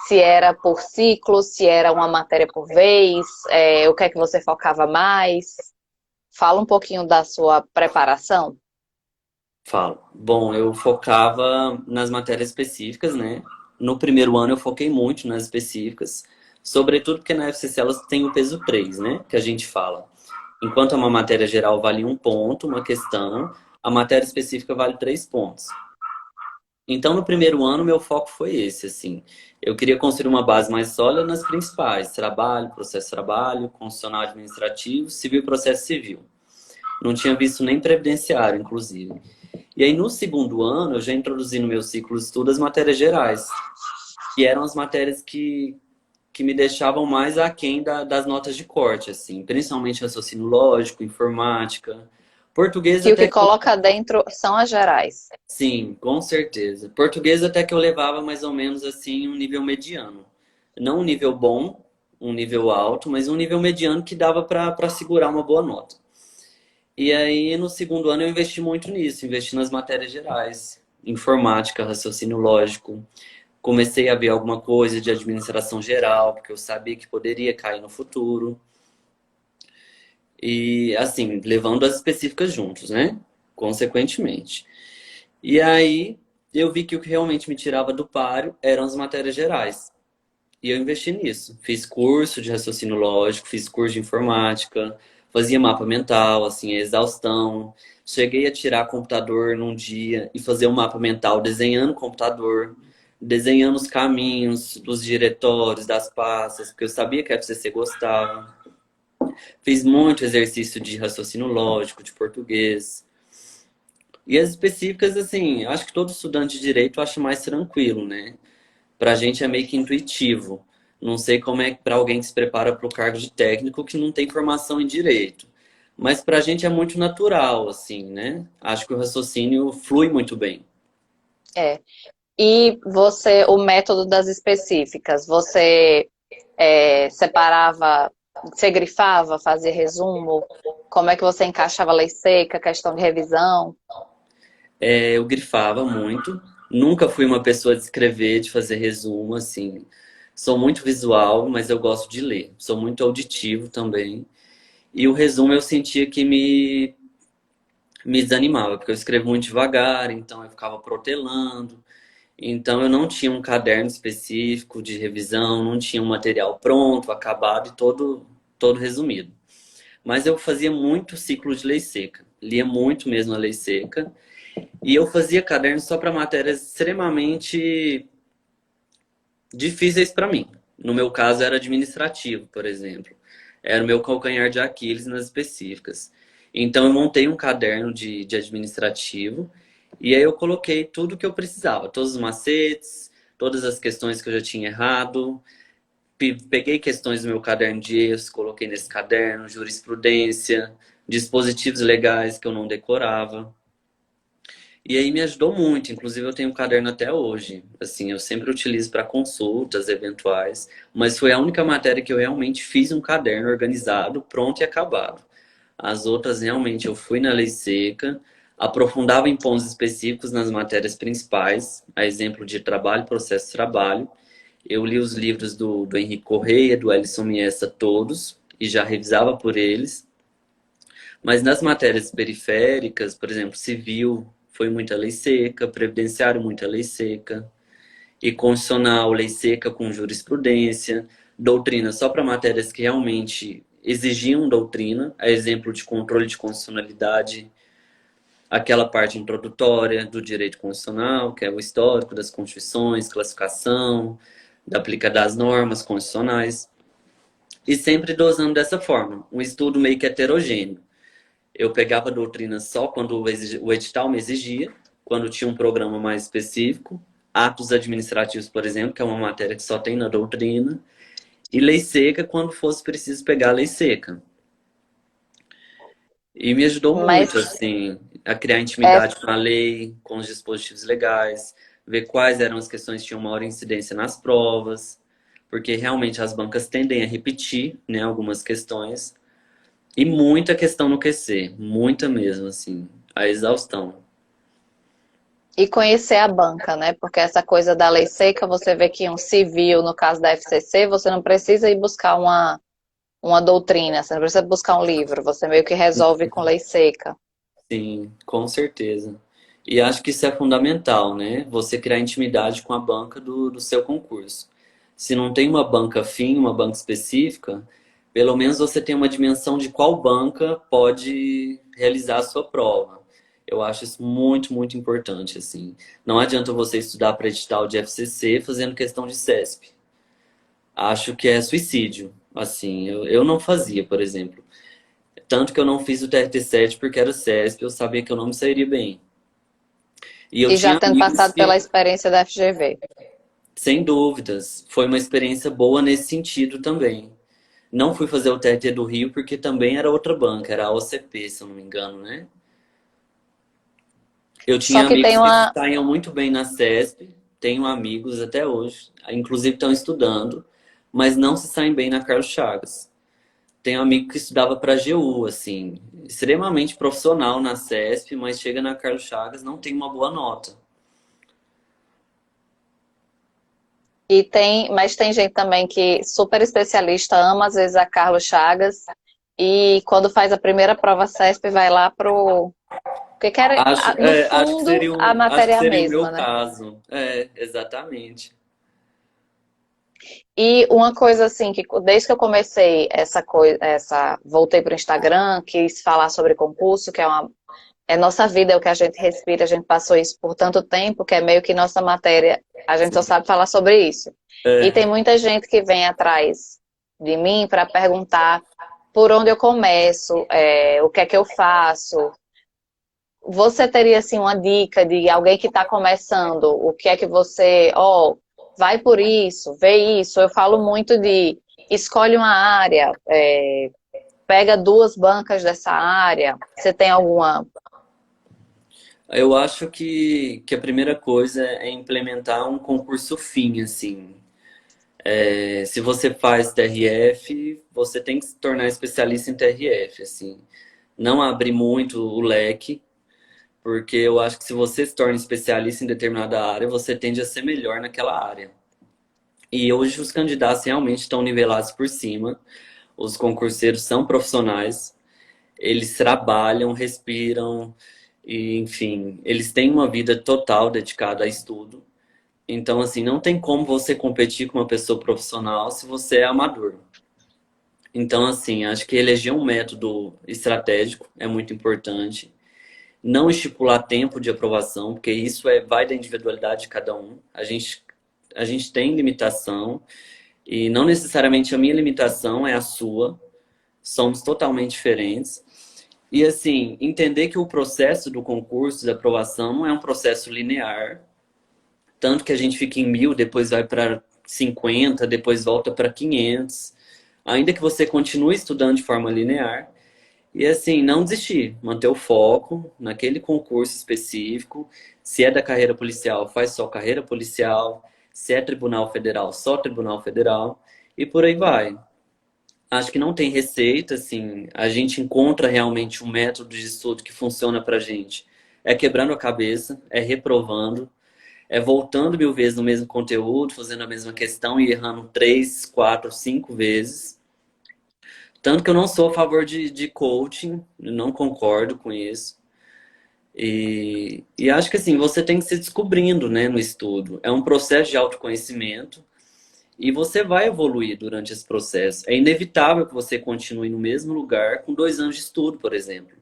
se era por ciclo, se era uma matéria por vez, o que é que você focava mais? Fala um pouquinho da sua preparação. Falo. Bom, eu focava nas matérias específicas, né? No primeiro ano eu foquei muito nas específicas, sobretudo porque na FCC elas têm o peso 3, né? Que a gente fala. Enquanto uma matéria geral vale 1 ponto, uma questão, a matéria específica vale 3 pontos. Então, no primeiro ano, meu foco foi esse, assim. Eu queria construir uma base mais sólida nas principais: trabalho, processo de trabalho, constitucional administrativo, civil e processo civil. Não tinha visto nem previdenciário, inclusive. E aí, no segundo ano, eu já introduzi no meu ciclo de estudo as matérias gerais, que eram as matérias que me deixavam mais aquém das notas de corte, assim, principalmente raciocínio lógico, informática, português Que o que até que eu, coloca dentro são as gerais. sim, com certeza. Português até que eu levava mais ou menos assim um nível mediano. Não um nível bom, um nível alto, mas um nível mediano que dava para segurar uma boa nota. E aí, no segundo ano, eu investi muito nisso, investi nas matérias gerais, informática, raciocínio lógico. Comecei a ver alguma coisa de administração geral, porque eu sabia que poderia cair no futuro. E, assim, levando as específicas juntos, né? Consequentemente. E aí, eu vi que o que realmente me tirava do páreo eram as matérias gerais. E eu investi nisso. Fiz curso de raciocínio lógico, fiz curso de informática, fazia mapa mental, assim, exaustão. Cheguei a tirar computador num dia e fazer um mapa mental desenhando o computador, desenhando os caminhos dos diretórios, das pastas, porque eu sabia que a FCC gostava. Fiz muito exercício de raciocínio lógico, de português. E as específicas, assim, acho que todo estudante de direito acha mais tranquilo, né? Pra gente é meio que intuitivo. Não sei como é para alguém que se prepara para o cargo de técnico que não tem formação em direito. Mas pra gente é muito natural, assim, né? Acho que o raciocínio flui muito bem. É. E você, o método das específicas, você separava, você grifava, fazia resumo? Como é que você encaixava a lei seca, questão de revisão? É, eu grifava muito. Nunca fui uma pessoa de escrever, de fazer resumo, assim. Sou muito visual, mas eu gosto de ler. Sou muito auditivo também. E o resumo eu sentia que me desanimava, porque eu escrevo muito devagar, então eu ficava protelando. Então eu não tinha um caderno específico de revisão, não tinha um material pronto, acabado e todo resumido. Mas eu fazia muito ciclo de lei seca, lia muito mesmo a lei seca, e eu fazia caderno só para matérias extremamente difíceis para mim. No meu caso era administrativo, por exemplo. Era o meu calcanhar de Aquiles nas específicas. Então eu montei um caderno de administrativo e aí eu coloquei tudo que eu precisava, todos os macetes, todas as questões que eu já tinha errado. Peguei questões do meu caderno de erros, coloquei nesse caderno, jurisprudência, dispositivos legais que eu não decorava. E aí me ajudou muito, inclusive eu tenho um caderno até hoje. Assim, eu sempre utilizo para consultas eventuais, mas foi a única matéria que eu realmente fiz um caderno organizado, pronto e acabado. As outras realmente eu fui na lei seca, aprofundava em pontos específicos nas matérias principais, a exemplo de trabalho, processo de trabalho. Eu li os livros do Henrique Correia, do Ellison Miessa, todos, e já revisava por eles. Mas nas matérias periféricas, por exemplo, civil, foi muita lei seca, previdenciário, muita lei seca, e constitucional, lei seca com jurisprudência, doutrina só para matérias que realmente exigiam doutrina, a exemplo de controle de constitucionalidade, aquela parte introdutória do direito constitucional, que é o histórico das constituições, classificação, da aplica das normas constitucionais, e sempre dosando dessa forma, um estudo meio que heterogêneo. Eu pegava a doutrina só quando o edital me exigia, quando tinha um programa mais específico, atos administrativos, por exemplo, que é uma matéria que só tem na doutrina, e lei seca quando fosse preciso pegar a lei seca. E me ajudou Mas muito, assim, a criar é, intimidade com a lei, com os dispositivos legais, ver quais eram as questões que tinham maior incidência nas provas, porque realmente as bancas tendem a repetir, né, algumas questões, e muita questão no QC, muita mesmo, assim, a exaustão. e conhecer a banca, né? Porque essa coisa da lei seca, você vê que um civil, no caso da FCC, você não precisa ir buscar uma doutrina, você não precisa buscar um livro, você meio que resolve com lei seca. Sim, com certeza. E acho que isso é fundamental, né? Você criar intimidade com a banca do seu concurso. Se não tem uma banca afim, uma banca específica, pelo menos você tem uma dimensão de qual banca pode realizar a sua prova. Eu acho isso muito, muito importante, assim. Não adianta você estudar para edital de FCC fazendo questão de CESP. Acho que é suicídio, assim. Eu não fazia, por exemplo. Tanto que eu não fiz o TRT7 porque era CESP, eu sabia que eu não me sairia bem. E eu E já tinha tendo amigos passado pela que, experiência da FGV. sem dúvidas, foi uma experiência boa nesse sentido também. Não fui fazer o TRT do Rio porque também era outra banca, era a OCP, se eu não me engano, né? Eu Só tinha que tem amigos que se uma. saíam muito bem na CESP, tenho amigos até hoje, inclusive estão estudando, mas não se saem bem na Carlos Chagas. Tenho um amigo que estudava para a AGU, assim, extremamente profissional na CESP, mas chega na Carlos Chagas, não tem uma boa nota. E tem, mas tem gente também que super especialista, ama às vezes a Carlos Chagas, e quando faz a primeira prova CESP vai lá pro. Porque quer, no Acho que fundo, a acho matéria que é a seria o meu mesma, né? caso. É, exatamente. E uma coisa assim, que desde que eu comecei essa coisa, voltei para o Instagram, quis falar sobre concurso, que é nossa vida, é o que a gente respira, a gente passou isso por tanto tempo, que é meio que nossa matéria, a gente só sabe falar sobre isso. E tem É, muita gente que vem atrás de mim para perguntar por onde eu começo, o que é que eu faço. Você teria assim uma dica de alguém que está começando? O que é que você, vai por isso, vê isso. Eu falo muito de escolhe uma área, pega duas bancas dessa área. Você tem alguma? eu acho que a primeira coisa é implementar um concurso fim, assim. Se você faz TRF, você tem que se tornar especialista em TRF, assim. Não abrir muito o leque, porque eu acho que se você se torna especialista em determinada área, você tende a ser melhor naquela área. E hoje os candidatos realmente estão nivelados por cima. Os concurseiros são profissionais, eles trabalham, respiram, e, enfim, eles têm uma vida total dedicada a estudo. Então, assim, não tem como você competir com uma pessoa profissional se você é amador. Então, assim, acho que eleger um método estratégico é muito importante. Não estipular tempo de aprovação, porque isso vai da individualidade de cada um. A gente tem limitação e não necessariamente a minha limitação é a sua. Somos totalmente diferentes. E assim, entender que o processo do concurso de aprovação não é um processo linear, tanto que a gente fica em 1.000, depois vai para 50, depois volta para 500, ainda que você continue estudando de forma linear. E assim, não desistir, manter o foco naquele concurso específico. Se é da carreira policial, faz só carreira policial. Se é Tribunal Federal, só Tribunal Federal. E por aí vai. Acho que não tem receita, assim, a gente encontra realmente um método de estudo que funciona pra gente. É quebrando a cabeça, é reprovando, é voltando 1.000 vezes no mesmo conteúdo, fazendo a mesma questão e errando 3, 4, 5 vezes. Tanto que eu não sou a favor de coaching, não concordo com isso. E acho que assim, você tem que se descobrindo, né, no estudo. É um processo de autoconhecimento e você vai evoluir durante esse processo. É inevitável que você continue no mesmo lugar com 2 anos de estudo, por exemplo.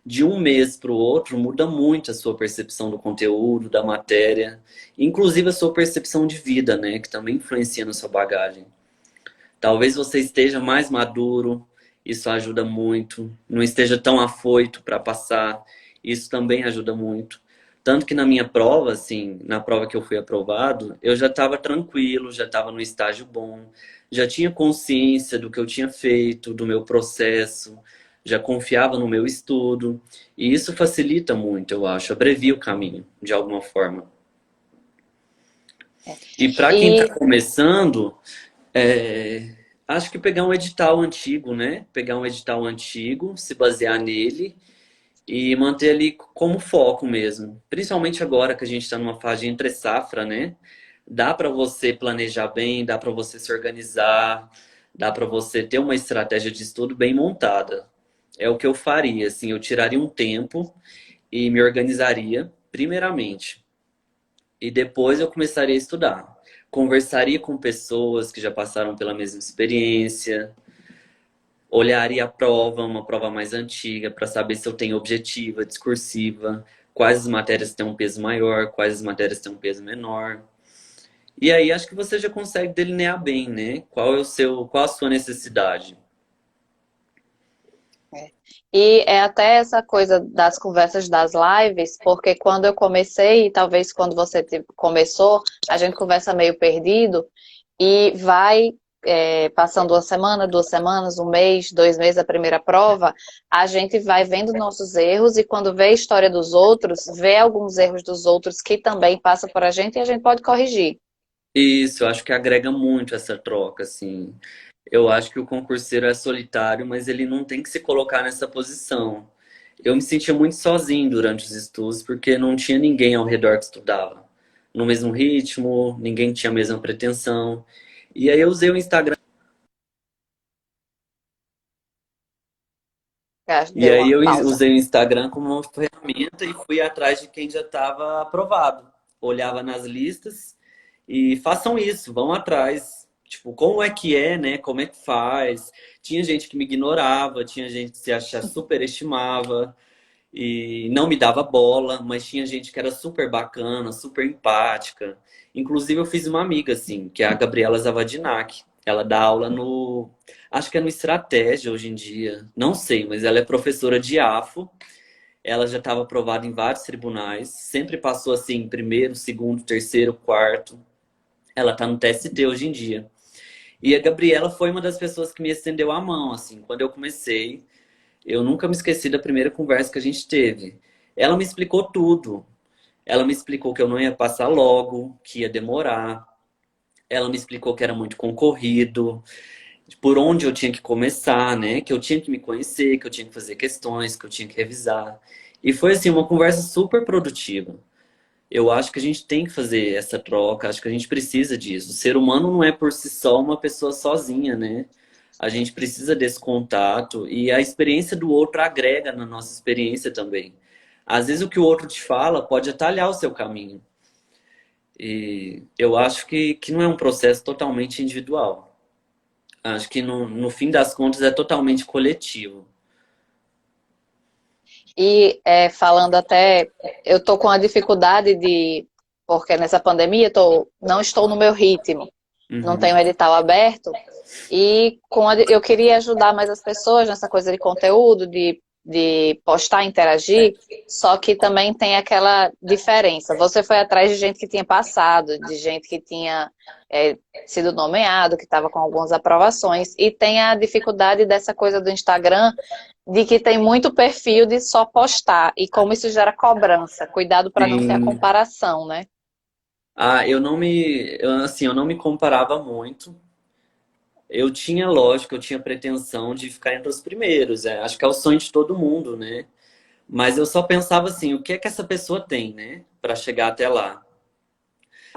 De um mês para o outro, muda muito a sua percepção do conteúdo, da matéria, inclusive a sua percepção de vida, né, que também influencia na sua bagagem. Talvez você esteja mais maduro, isso ajuda muito. Não esteja tão afoito para passar, isso também ajuda muito. Tanto que na minha prova, assim, na prova que eu fui aprovado, eu já estava tranquilo, já estava no estágio bom, já tinha consciência do que eu tinha feito, do meu processo, já confiava no meu estudo. E isso facilita muito, eu acho, abrevia o caminho, de alguma forma. E para quem está E começando, é, acho que pegar um edital antigo, né? Pegar um edital antigo, se basear nele e manter ali como foco mesmo. Principalmente agora que a gente está numa fase de entre safra, né? Dá para você planejar bem, dá para você se organizar, dá para você ter uma estratégia de estudo bem montada. É o que eu faria, assim, eu tiraria um tempo e me organizaria, primeiramente. E depois eu começaria a estudar. Conversaria com pessoas que já passaram pela mesma experiência, olharia a prova, uma prova mais antiga, para saber se eu tenho objetiva, discursiva, quais as matérias têm um peso maior, quais as matérias têm um peso menor. E aí acho que você já consegue delinear bem, né? Qual a sua necessidade? E é até essa coisa das conversas das lives, porque quando eu comecei, e talvez quando você começou, a gente conversa meio perdido e vai passando uma semana, 2 semanas, um mês, 2 meses, a primeira prova, a gente vai vendo nossos erros e quando vê a história dos outros, vê alguns erros dos outros que também passam por a gente e a gente pode corrigir. Isso, eu acho que agrega muito essa troca, assim. Eu acho que o concurseiro é solitário, mas ele não tem que se colocar nessa posição. Eu me sentia muito sozinho durante os estudos, porque não tinha ninguém ao redor que estudava no mesmo ritmo, ninguém tinha a mesma pretensão. E aí eu usei o Instagram, e Deu aí uma eu pausa. usei o Instagram como uma ferramenta e fui atrás de quem já estava aprovado. Olhava nas listas e façam isso, vão atrás. Tipo, como é que é, né? Como é que faz? Tinha gente que me ignorava, tinha gente que se achava superestimava e não me dava bola, mas tinha gente que era super bacana, super empática. Inclusive, eu fiz uma amiga, assim, que é a Gabriela Zavadinac. Ela dá aula no. Acho que é no Estratégia hoje em dia. Não sei, mas ela é professora de AFO. Ela já estava aprovada em vários tribunais. Sempre passou assim, primeiro, segundo, terceiro, quarto. Ela está no TST hoje em dia. E a Gabriela foi uma das pessoas que me estendeu a mão, assim, quando eu comecei. Eu nunca me esqueci da primeira conversa que a gente teve. Ela me explicou tudo. Ela me explicou que eu não ia passar logo, que ia demorar. Ela me explicou que era muito concorrido, por onde eu tinha que começar, né? Que eu tinha que me conhecer, que eu tinha que fazer questões, que eu tinha que revisar. E foi assim uma conversa super produtiva. Eu acho que a gente tem que fazer essa troca, acho que a gente precisa disso. O ser humano não é por si só uma pessoa sozinha, né? A gente precisa desse contato e a experiência do outro agrega na nossa experiência também. Às vezes o que o outro te fala pode atalhar o seu caminho. E eu acho que não é um processo totalmente individual. Acho que no fim das contas é totalmente coletivo. E falando até, eu tô com a dificuldade de, porque nessa pandemia não estou no meu ritmo, não Uhum. tenho edital aberto, e eu queria ajudar mais as pessoas nessa coisa de conteúdo, de de postar, interagir, só que também tem aquela diferença. Você foi atrás de gente que tinha passado, de gente que tinha sido nomeado, que estava com algumas aprovações, e tem a dificuldade dessa coisa do Instagram, de que tem muito perfil de só postar, e como isso gera cobrança. Cuidado para não ter a Sim. comparação, né? Ah, eu não me comparava muito. Eu tinha, lógico, eu tinha pretensão de ficar entre os primeiros. Acho que é o sonho de todo mundo, né? Mas eu só pensava assim, o que é que essa pessoa tem, né, para chegar até lá?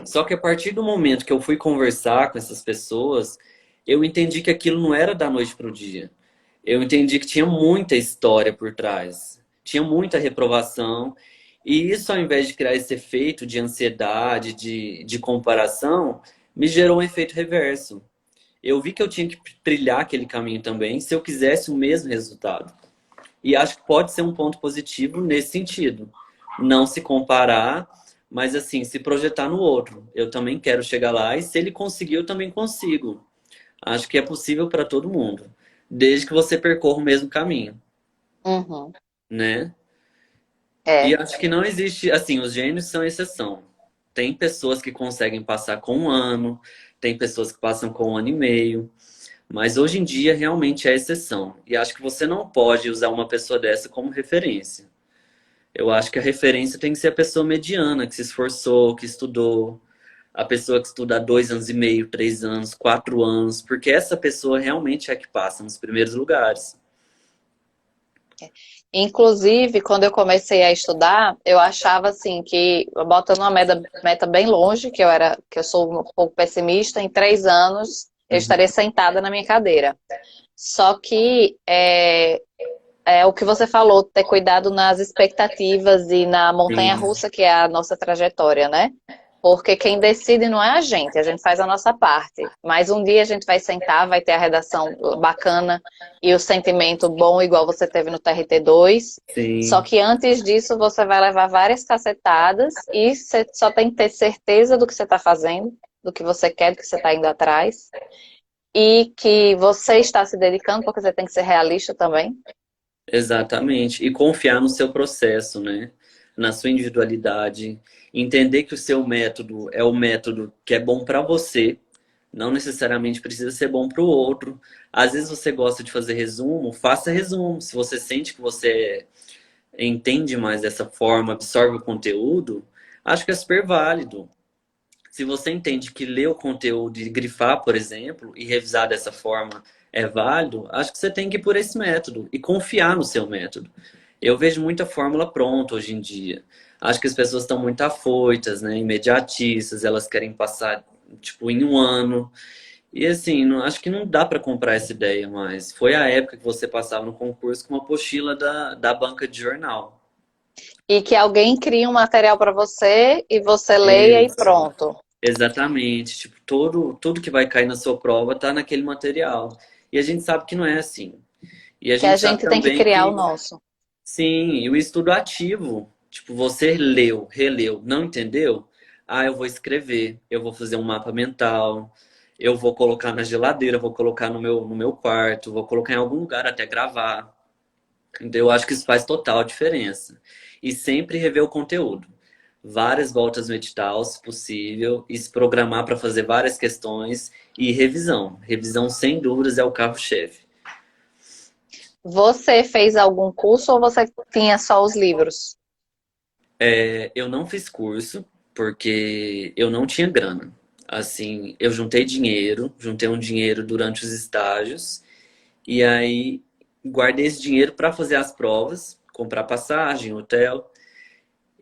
Só que a partir do momento que eu fui conversar com essas pessoas, eu entendi que aquilo não era da noite para o dia. Eu entendi que tinha muita história por trás, tinha muita reprovação, e isso, ao invés de criar esse efeito de ansiedade, de comparação, me gerou um efeito reverso. Eu vi que eu tinha que trilhar aquele caminho também, se eu quisesse o mesmo resultado. E acho que pode ser um ponto positivo nesse sentido. Não se comparar, mas assim, se projetar no outro. Eu também quero chegar lá e se ele conseguir, eu também consigo. Acho que é possível para todo mundo, desde que você percorra o mesmo caminho, Uhum. né? E É. acho que não existe, assim, os gênios são exceção. Tem pessoas que conseguem passar com um ano, tem pessoas que passam com um ano e meio. Mas hoje em dia realmente é exceção. E acho que você não pode usar uma pessoa dessa como referência. Eu acho que a referência tem que ser a pessoa mediana, que se esforçou, que estudou. A pessoa que estuda há 2 anos e meio, 3 anos, 4 anos. Porque essa pessoa realmente é a que passa nos primeiros lugares. Inclusive, quando eu comecei a estudar, eu achava assim que, botando uma meta bem longe, que eu sou um pouco pessimista, em 3 anos eu Uhum. estaria sentada na minha cadeira. Só que é o que você falou, ter cuidado nas expectativas e na Sim, montanha-russa que é a nossa trajetória, né? Porque quem decide não é a gente faz a nossa parte. Mas um dia a gente vai sentar, vai ter a redação bacana e o sentimento bom, igual você teve no TRT2. Só sim, que antes disso você vai levar várias cacetadas e você só tem que ter certeza do que você está fazendo, do que você quer, do que você está indo atrás. E que você está se dedicando, porque você tem que ser realista também. exatamente. E confiar no seu processo, né? Na sua individualidade. Entender que o seu método é o método que é bom para você. Não necessariamente precisa ser bom para o outro. Às vezes você gosta de fazer resumo, faça resumo. Se você sente que você entende mais dessa forma, absorve o conteúdo, acho que é super válido. Se você entende que ler o conteúdo e grifar, por exemplo, e revisar dessa forma é válido, acho que você tem que ir por esse método e confiar no seu método. Eu vejo muita fórmula pronta hoje em dia. Acho que as pessoas estão muito afoitas, né, imediatistas, elas querem passar tipo em um ano. E assim, acho que não dá para comprar essa ideia mais. Foi a época que você passava no concurso com uma apostila da banca de jornal. E que alguém cria um material para você e você leia e Isso. pronto. Exatamente. Tipo, tudo que vai cair na sua prova tá naquele material. E a gente sabe que não é assim. E a Que a gente sabe gente tem que também criar o que, nosso. sim, e o estudo ativo. Tipo, você leu, releu, não entendeu? Ah, eu vou escrever, eu vou fazer um mapa mental, eu vou colocar na geladeira, vou colocar no meu quarto, vou colocar em algum lugar até gravar. Então, eu acho que isso faz total diferença. E sempre rever o conteúdo. Várias voltas no edital, se possível, e se programar para fazer várias questões e revisão. Revisão, sem dúvidas, é o carro-chefe. Você fez algum curso ou você tinha só os livros? Eu não fiz curso porque eu não tinha grana. Assim, eu juntei um dinheiro durante os estágios e aí guardei esse dinheiro para fazer as provas, comprar passagem, hotel,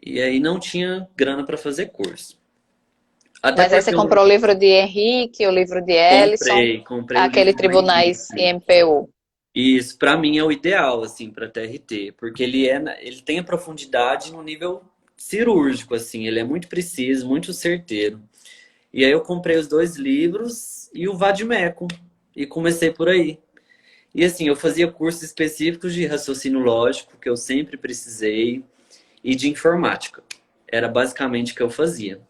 e aí não tinha grana para fazer curso. Até Mas aí você porque eu comprou o livro de Henrique, o livro de Ellison, comprei o aquele livro do Henrique. Tribunais e MPU. E isso para mim é o ideal assim para TRT, porque ele tem a profundidade no nível cirúrgico assim, ele é muito preciso, muito certeiro. E aí eu comprei os dois livros e o Vadimeco e comecei por aí. E assim, eu fazia cursos específicos de raciocínio lógico, que eu sempre precisei, e de informática. Era basicamente o que eu fazia.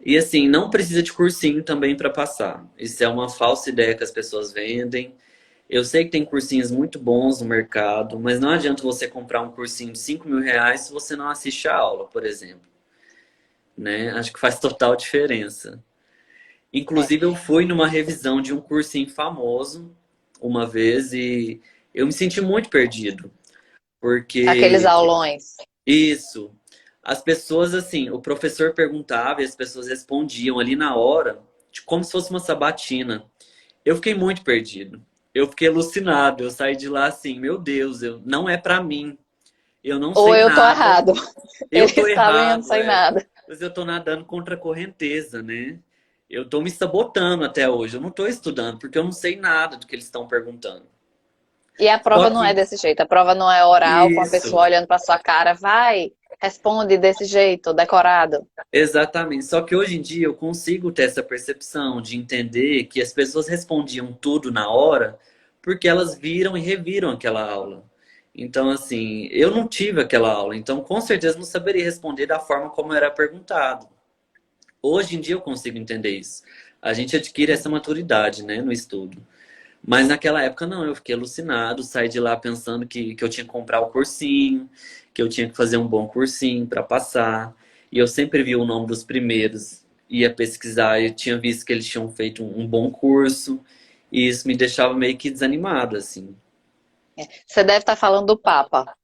E assim, não precisa de cursinho também para passar. Isso é uma falsa ideia que as pessoas vendem. Eu sei que tem cursinhos muito bons no mercado, mas não adianta você comprar um cursinho de R$ 5.000 se você não assiste a aula, por exemplo, né? Acho que faz total diferença. É. Inclusive, eu fui numa revisão de um cursinho famoso uma vez e eu me senti muito perdido, Aqueles porque aulões. isso, as pessoas assim, o professor perguntava e as pessoas respondiam ali na hora, como se fosse uma sabatina. Eu fiquei muito perdido. Eu fiquei alucinado. Eu saí de lá assim, meu Deus, não é pra mim. Eu não Ou sei eu tô nada. errado. Eu tô Eles sabem, eu não errado, sei nada. mas eu tô nadando contra a correnteza, né? Eu tô me sabotando até hoje. Eu não tô estudando porque eu não sei nada do que eles estão perguntando. E a Só prova não é que desse jeito. A prova não é oral, com a isso, pessoa olhando pra sua cara. Vai, responde desse jeito, decorado. exatamente. Só que hoje em dia eu consigo ter essa percepção de entender que as pessoas respondiam tudo na hora porque elas viram e reviram aquela aula. Então, assim, eu não tive aquela aula, então com certeza não saberia responder da forma como era perguntado. Hoje em dia eu consigo entender isso. A gente adquire essa maturidade, né, no estudo. Mas naquela época não, eu fiquei alucinado, saí de lá pensando que eu tinha que comprar o cursinho, que eu tinha que fazer um bom cursinho para passar. E eu sempre vi o nome dos primeiros, ia pesquisar, eu tinha visto que eles tinham feito um bom curso, e isso me deixava meio que desanimado, assim. Você deve estar falando do Papa.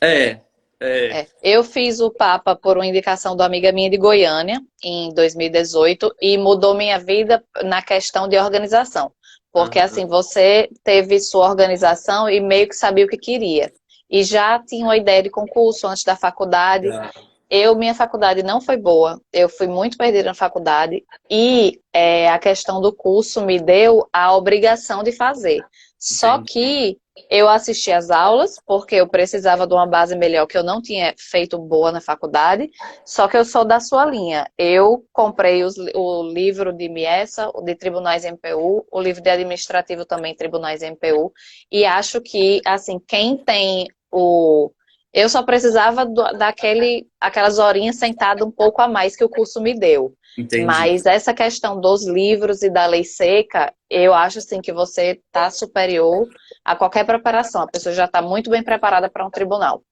É, é. É, eu fiz o Papa por uma indicação de uma amiga minha de Goiânia, em 2018, e mudou minha vida na questão de organização. Porque Aham. assim, você teve sua organização e meio que sabia o que queria. E já tinha uma ideia de concurso antes da faculdade. Já, Minha faculdade não foi boa, eu fui muito perdida na faculdade e a questão do curso me deu a obrigação de fazer. Só entendi. que eu assisti às aulas porque eu precisava de uma base melhor que eu não tinha feito boa na faculdade, só que eu sou da sua linha. Eu comprei o livro de Miessa, o de Tribunais MPU, o livro de Administrativo também, Tribunais MPU, e acho que, assim, quem tem o eu só precisava aquelas horinhas sentada um pouco a mais que o curso me deu. Entendi. Mas essa questão dos livros e da lei seca, eu acho assim que você está superior a qualquer preparação. A pessoa já está muito bem preparada para um tribunal.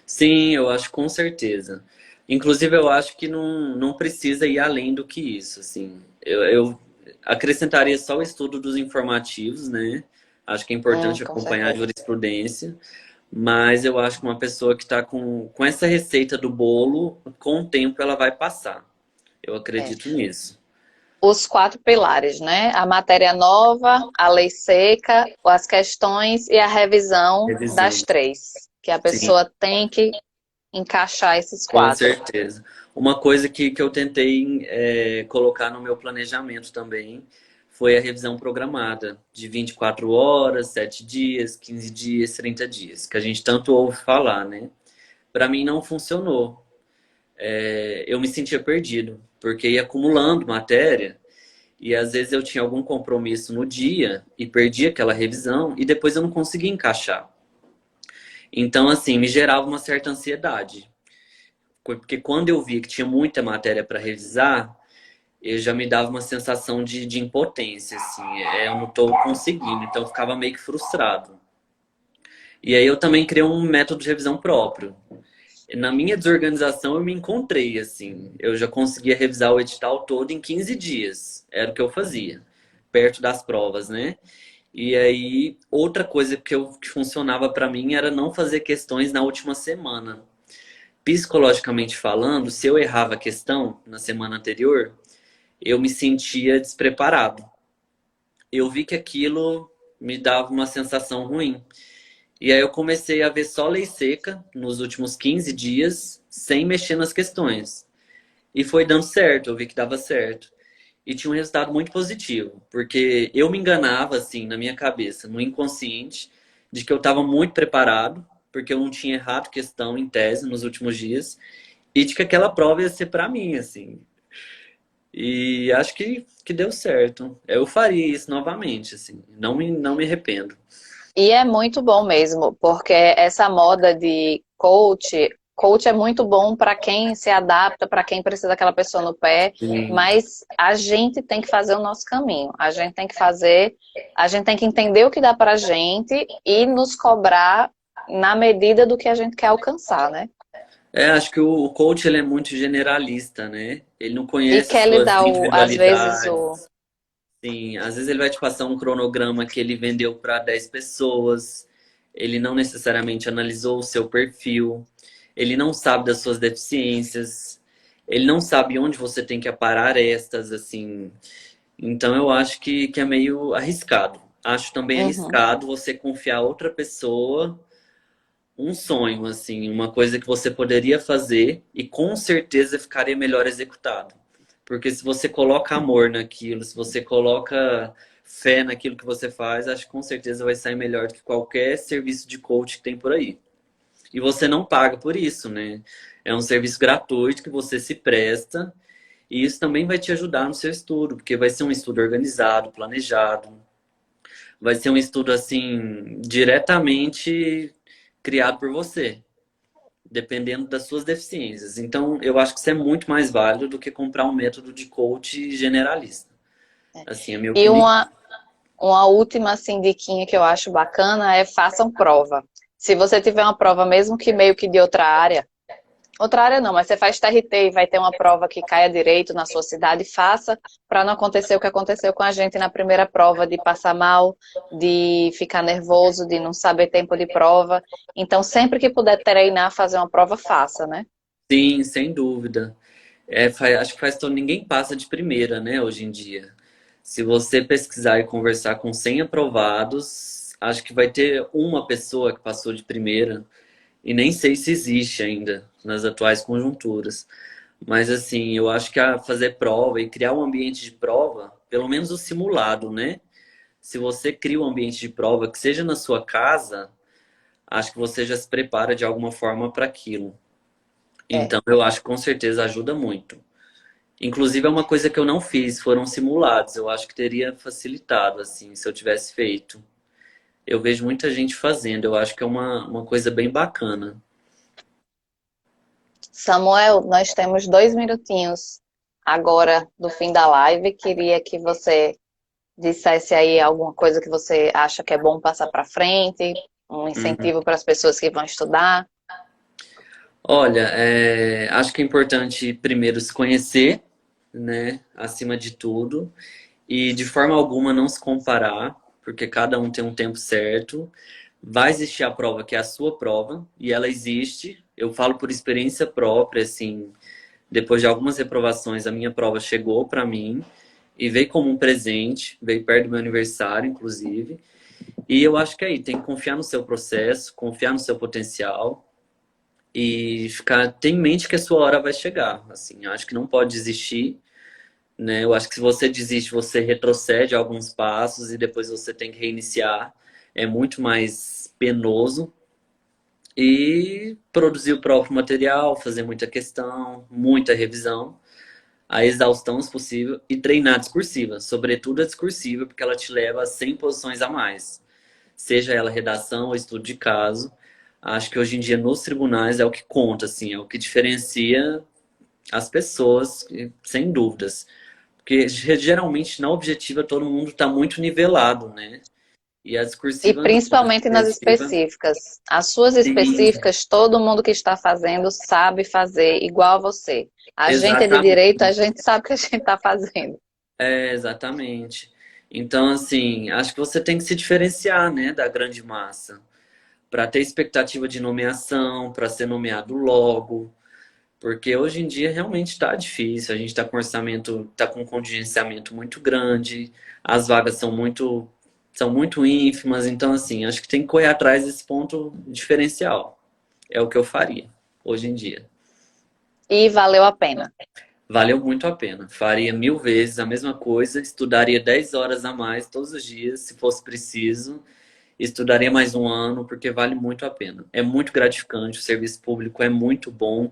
Sim, eu acho com certeza. Inclusive, eu acho que não precisa ir além do que isso, assim. Eu acrescentaria só o estudo dos informativos, né? Acho que é importante Com acompanhar a certeza. jurisprudência, mas eu acho que uma pessoa que está com essa receita do bolo, com o tempo ela vai passar. Eu É. acredito nisso. Os quatro pilares, né? A matéria nova, a lei seca, as questões e a revisão das Revisão. três. Que a Sim. pessoa tem que encaixar esses Com quatro. certeza. Uma coisa que eu tentei colocar no meu planejamento também foi a revisão programada de 24 horas, 7 dias, 15 dias, 30 dias, que a gente tanto ouve falar, né? Para mim não funcionou. Eu me sentia perdido, porque ia acumulando matéria e às vezes eu tinha algum compromisso no dia e perdia aquela revisão e depois eu não conseguia encaixar. Então, assim, me gerava uma certa ansiedade. Porque quando eu vi que tinha muita matéria para revisar, eu já me dava uma sensação de impotência, assim, eu não estou conseguindo, então eu ficava meio que frustrado. E aí eu também criei um método de revisão próprio. Na minha desorganização eu me encontrei, assim, eu já conseguia revisar o edital todo em 15 dias, era o que eu fazia, perto das provas, né? E aí, outra coisa que funcionava para mim era não fazer questões na última semana. Psicologicamente falando, se eu errava a questão na semana anterior, eu me sentia despreparado. Eu vi que aquilo me dava uma sensação ruim. E aí eu comecei a ver só lei seca nos últimos 15 dias, sem mexer nas questões. E foi dando certo, eu vi que dava certo. E tinha um resultado muito positivo, porque eu me enganava, assim, na minha cabeça, no inconsciente, de que eu estava muito preparado, porque eu não tinha errado questão em tese nos últimos dias, e de que aquela prova ia ser para mim, assim. E acho que deu certo. Eu faria isso novamente, assim. Não me arrependo. E é muito bom mesmo, porque essa moda de coach, coach é muito bom para quem se adapta, para quem precisa daquela pessoa no pé, Sim. mas a gente tem que fazer o nosso caminho. A gente tem que fazer, a gente tem que entender o que dá para a gente e nos cobrar na medida do que a gente quer alcançar, né? Acho que o coach ele é muito generalista, né? Ele não E conhece as quer lhe suas dar, às vezes, individualidades. Sim, às vezes ele vai te passar um cronograma que ele vendeu para 10 pessoas. Ele não necessariamente analisou o seu perfil. Ele não sabe das suas deficiências. Ele não sabe onde você tem que aparar estas, assim. Então eu acho que é meio arriscado. Acho também Uhum. arriscado você confiar a outra pessoa um sonho, assim, uma coisa que você poderia fazer e com certeza ficaria melhor executado. Porque se você coloca amor naquilo, se você coloca fé naquilo que você faz, acho que com certeza vai sair melhor do que qualquer serviço de coach que tem por aí. E você não paga por isso, né? É um serviço gratuito que você se presta e isso também vai te ajudar no seu estudo, porque vai ser um estudo organizado, planejado, vai ser um estudo assim diretamente criado por você, dependendo das suas deficiências. Então, eu acho que isso é muito mais válido do que comprar um método de coach generalista. Assim, é a minha E opinião. uma última assim, diquinha que eu acho bacana é façam prova. Se você tiver uma prova, mesmo que meio que de outra área não, mas você faz TRT e vai ter uma prova que caia direito na sua cidade, faça para não acontecer o que aconteceu com a gente na primeira prova, de passar mal, de ficar nervoso, de não saber tempo de prova. Então, sempre que puder treinar, fazer uma prova, faça, né? Sim, sem dúvida. Acho que faz todo, ninguém passa de primeira, né, hoje em dia. Se você pesquisar e conversar com 100 aprovados, acho que vai ter uma pessoa que passou de primeira. E nem sei se existe ainda nas atuais conjunturas. Mas assim, eu acho que a fazer prova e criar um ambiente de prova, pelo menos o simulado, né? Se você cria um ambiente de prova que seja na sua casa, acho que você já se prepara de alguma forma para aquilo. É. Então, eu acho que com certeza ajuda muito. Inclusive, é uma coisa que eu não fiz, foram simulados. Eu acho que teria facilitado, assim, se eu tivesse feito. Eu vejo muita gente fazendo, eu acho que é uma coisa bem bacana. Samuel, nós temos 2 minutinhos agora do fim da live. Queria que você dissesse aí alguma coisa que você acha que é bom passar para frente, um Uhum. incentivo para as pessoas que vão estudar. Olha, acho que é importante primeiro se conhecer, né, acima de tudo, e de forma alguma não se comparar, porque cada um tem um tempo certo. Vai existir a prova que é a sua prova, e ela existe. Eu falo por experiência própria, assim, depois de algumas reprovações, a minha prova chegou para mim e veio como um presente, veio perto do meu aniversário, inclusive. E eu acho que aí tem que confiar no seu processo, confiar no seu potencial e ficar ter em mente que a sua hora vai chegar. Assim, eu acho que não pode desistir, né? Eu acho que se você desiste, você retrocede alguns passos e depois você tem que reiniciar. É muito mais penoso. E produzir o próprio material, fazer muita questão, muita revisão, a exaustão se possível e treinar discursiva, sobretudo a discursiva, porque ela te leva a 100 posições a mais. Seja ela redação ou estudo de caso. Acho que hoje em dia nos tribunais é o que conta, assim, é o que diferencia as pessoas, sem dúvidas. Porque geralmente na objetiva todo mundo está muito nivelado, né? E a E discursiva não. A principalmente nas discursiva, específicas. As suas sim, específicas, todo mundo que está fazendo sabe fazer igual a você. A gente é de direito, a exatamente. gente sabe o que a gente está fazendo. Exatamente. Então, assim, acho que você tem que se diferenciar, né, da grande massa, para ter expectativa de nomeação, para ser nomeado logo, porque hoje em dia realmente está difícil. A gente está com orçamento, está com um contingenciamento muito grande, as vagas são muito ínfimas. Então, assim, acho que tem que correr atrás desse ponto diferencial. É o que eu faria hoje em dia. E valeu a pena. Valeu muito a pena. Faria 1000 vezes a mesma coisa, estudaria 10 horas a mais todos os dias, se fosse preciso. Estudaria mais um ano, porque vale muito a pena. É muito gratificante, o serviço público é muito bom,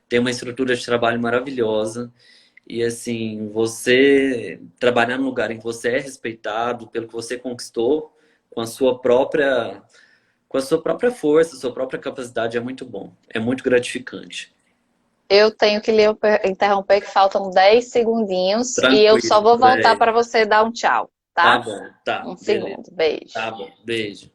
tem uma estrutura de trabalho maravilhosa. E assim, você trabalhar num lugar em que você é respeitado pelo que você conquistou, com a sua própria com a sua própria força, sua própria capacidade é muito bom. É muito gratificante. Eu tenho que lhe interromper, que faltam 10 segundinhos e eu só Tranquilo, vou voltar velho. para você dar um tchau, Tá tá? bom, tá, Um beleza. segundo. Beijo. Tá bom, beijo.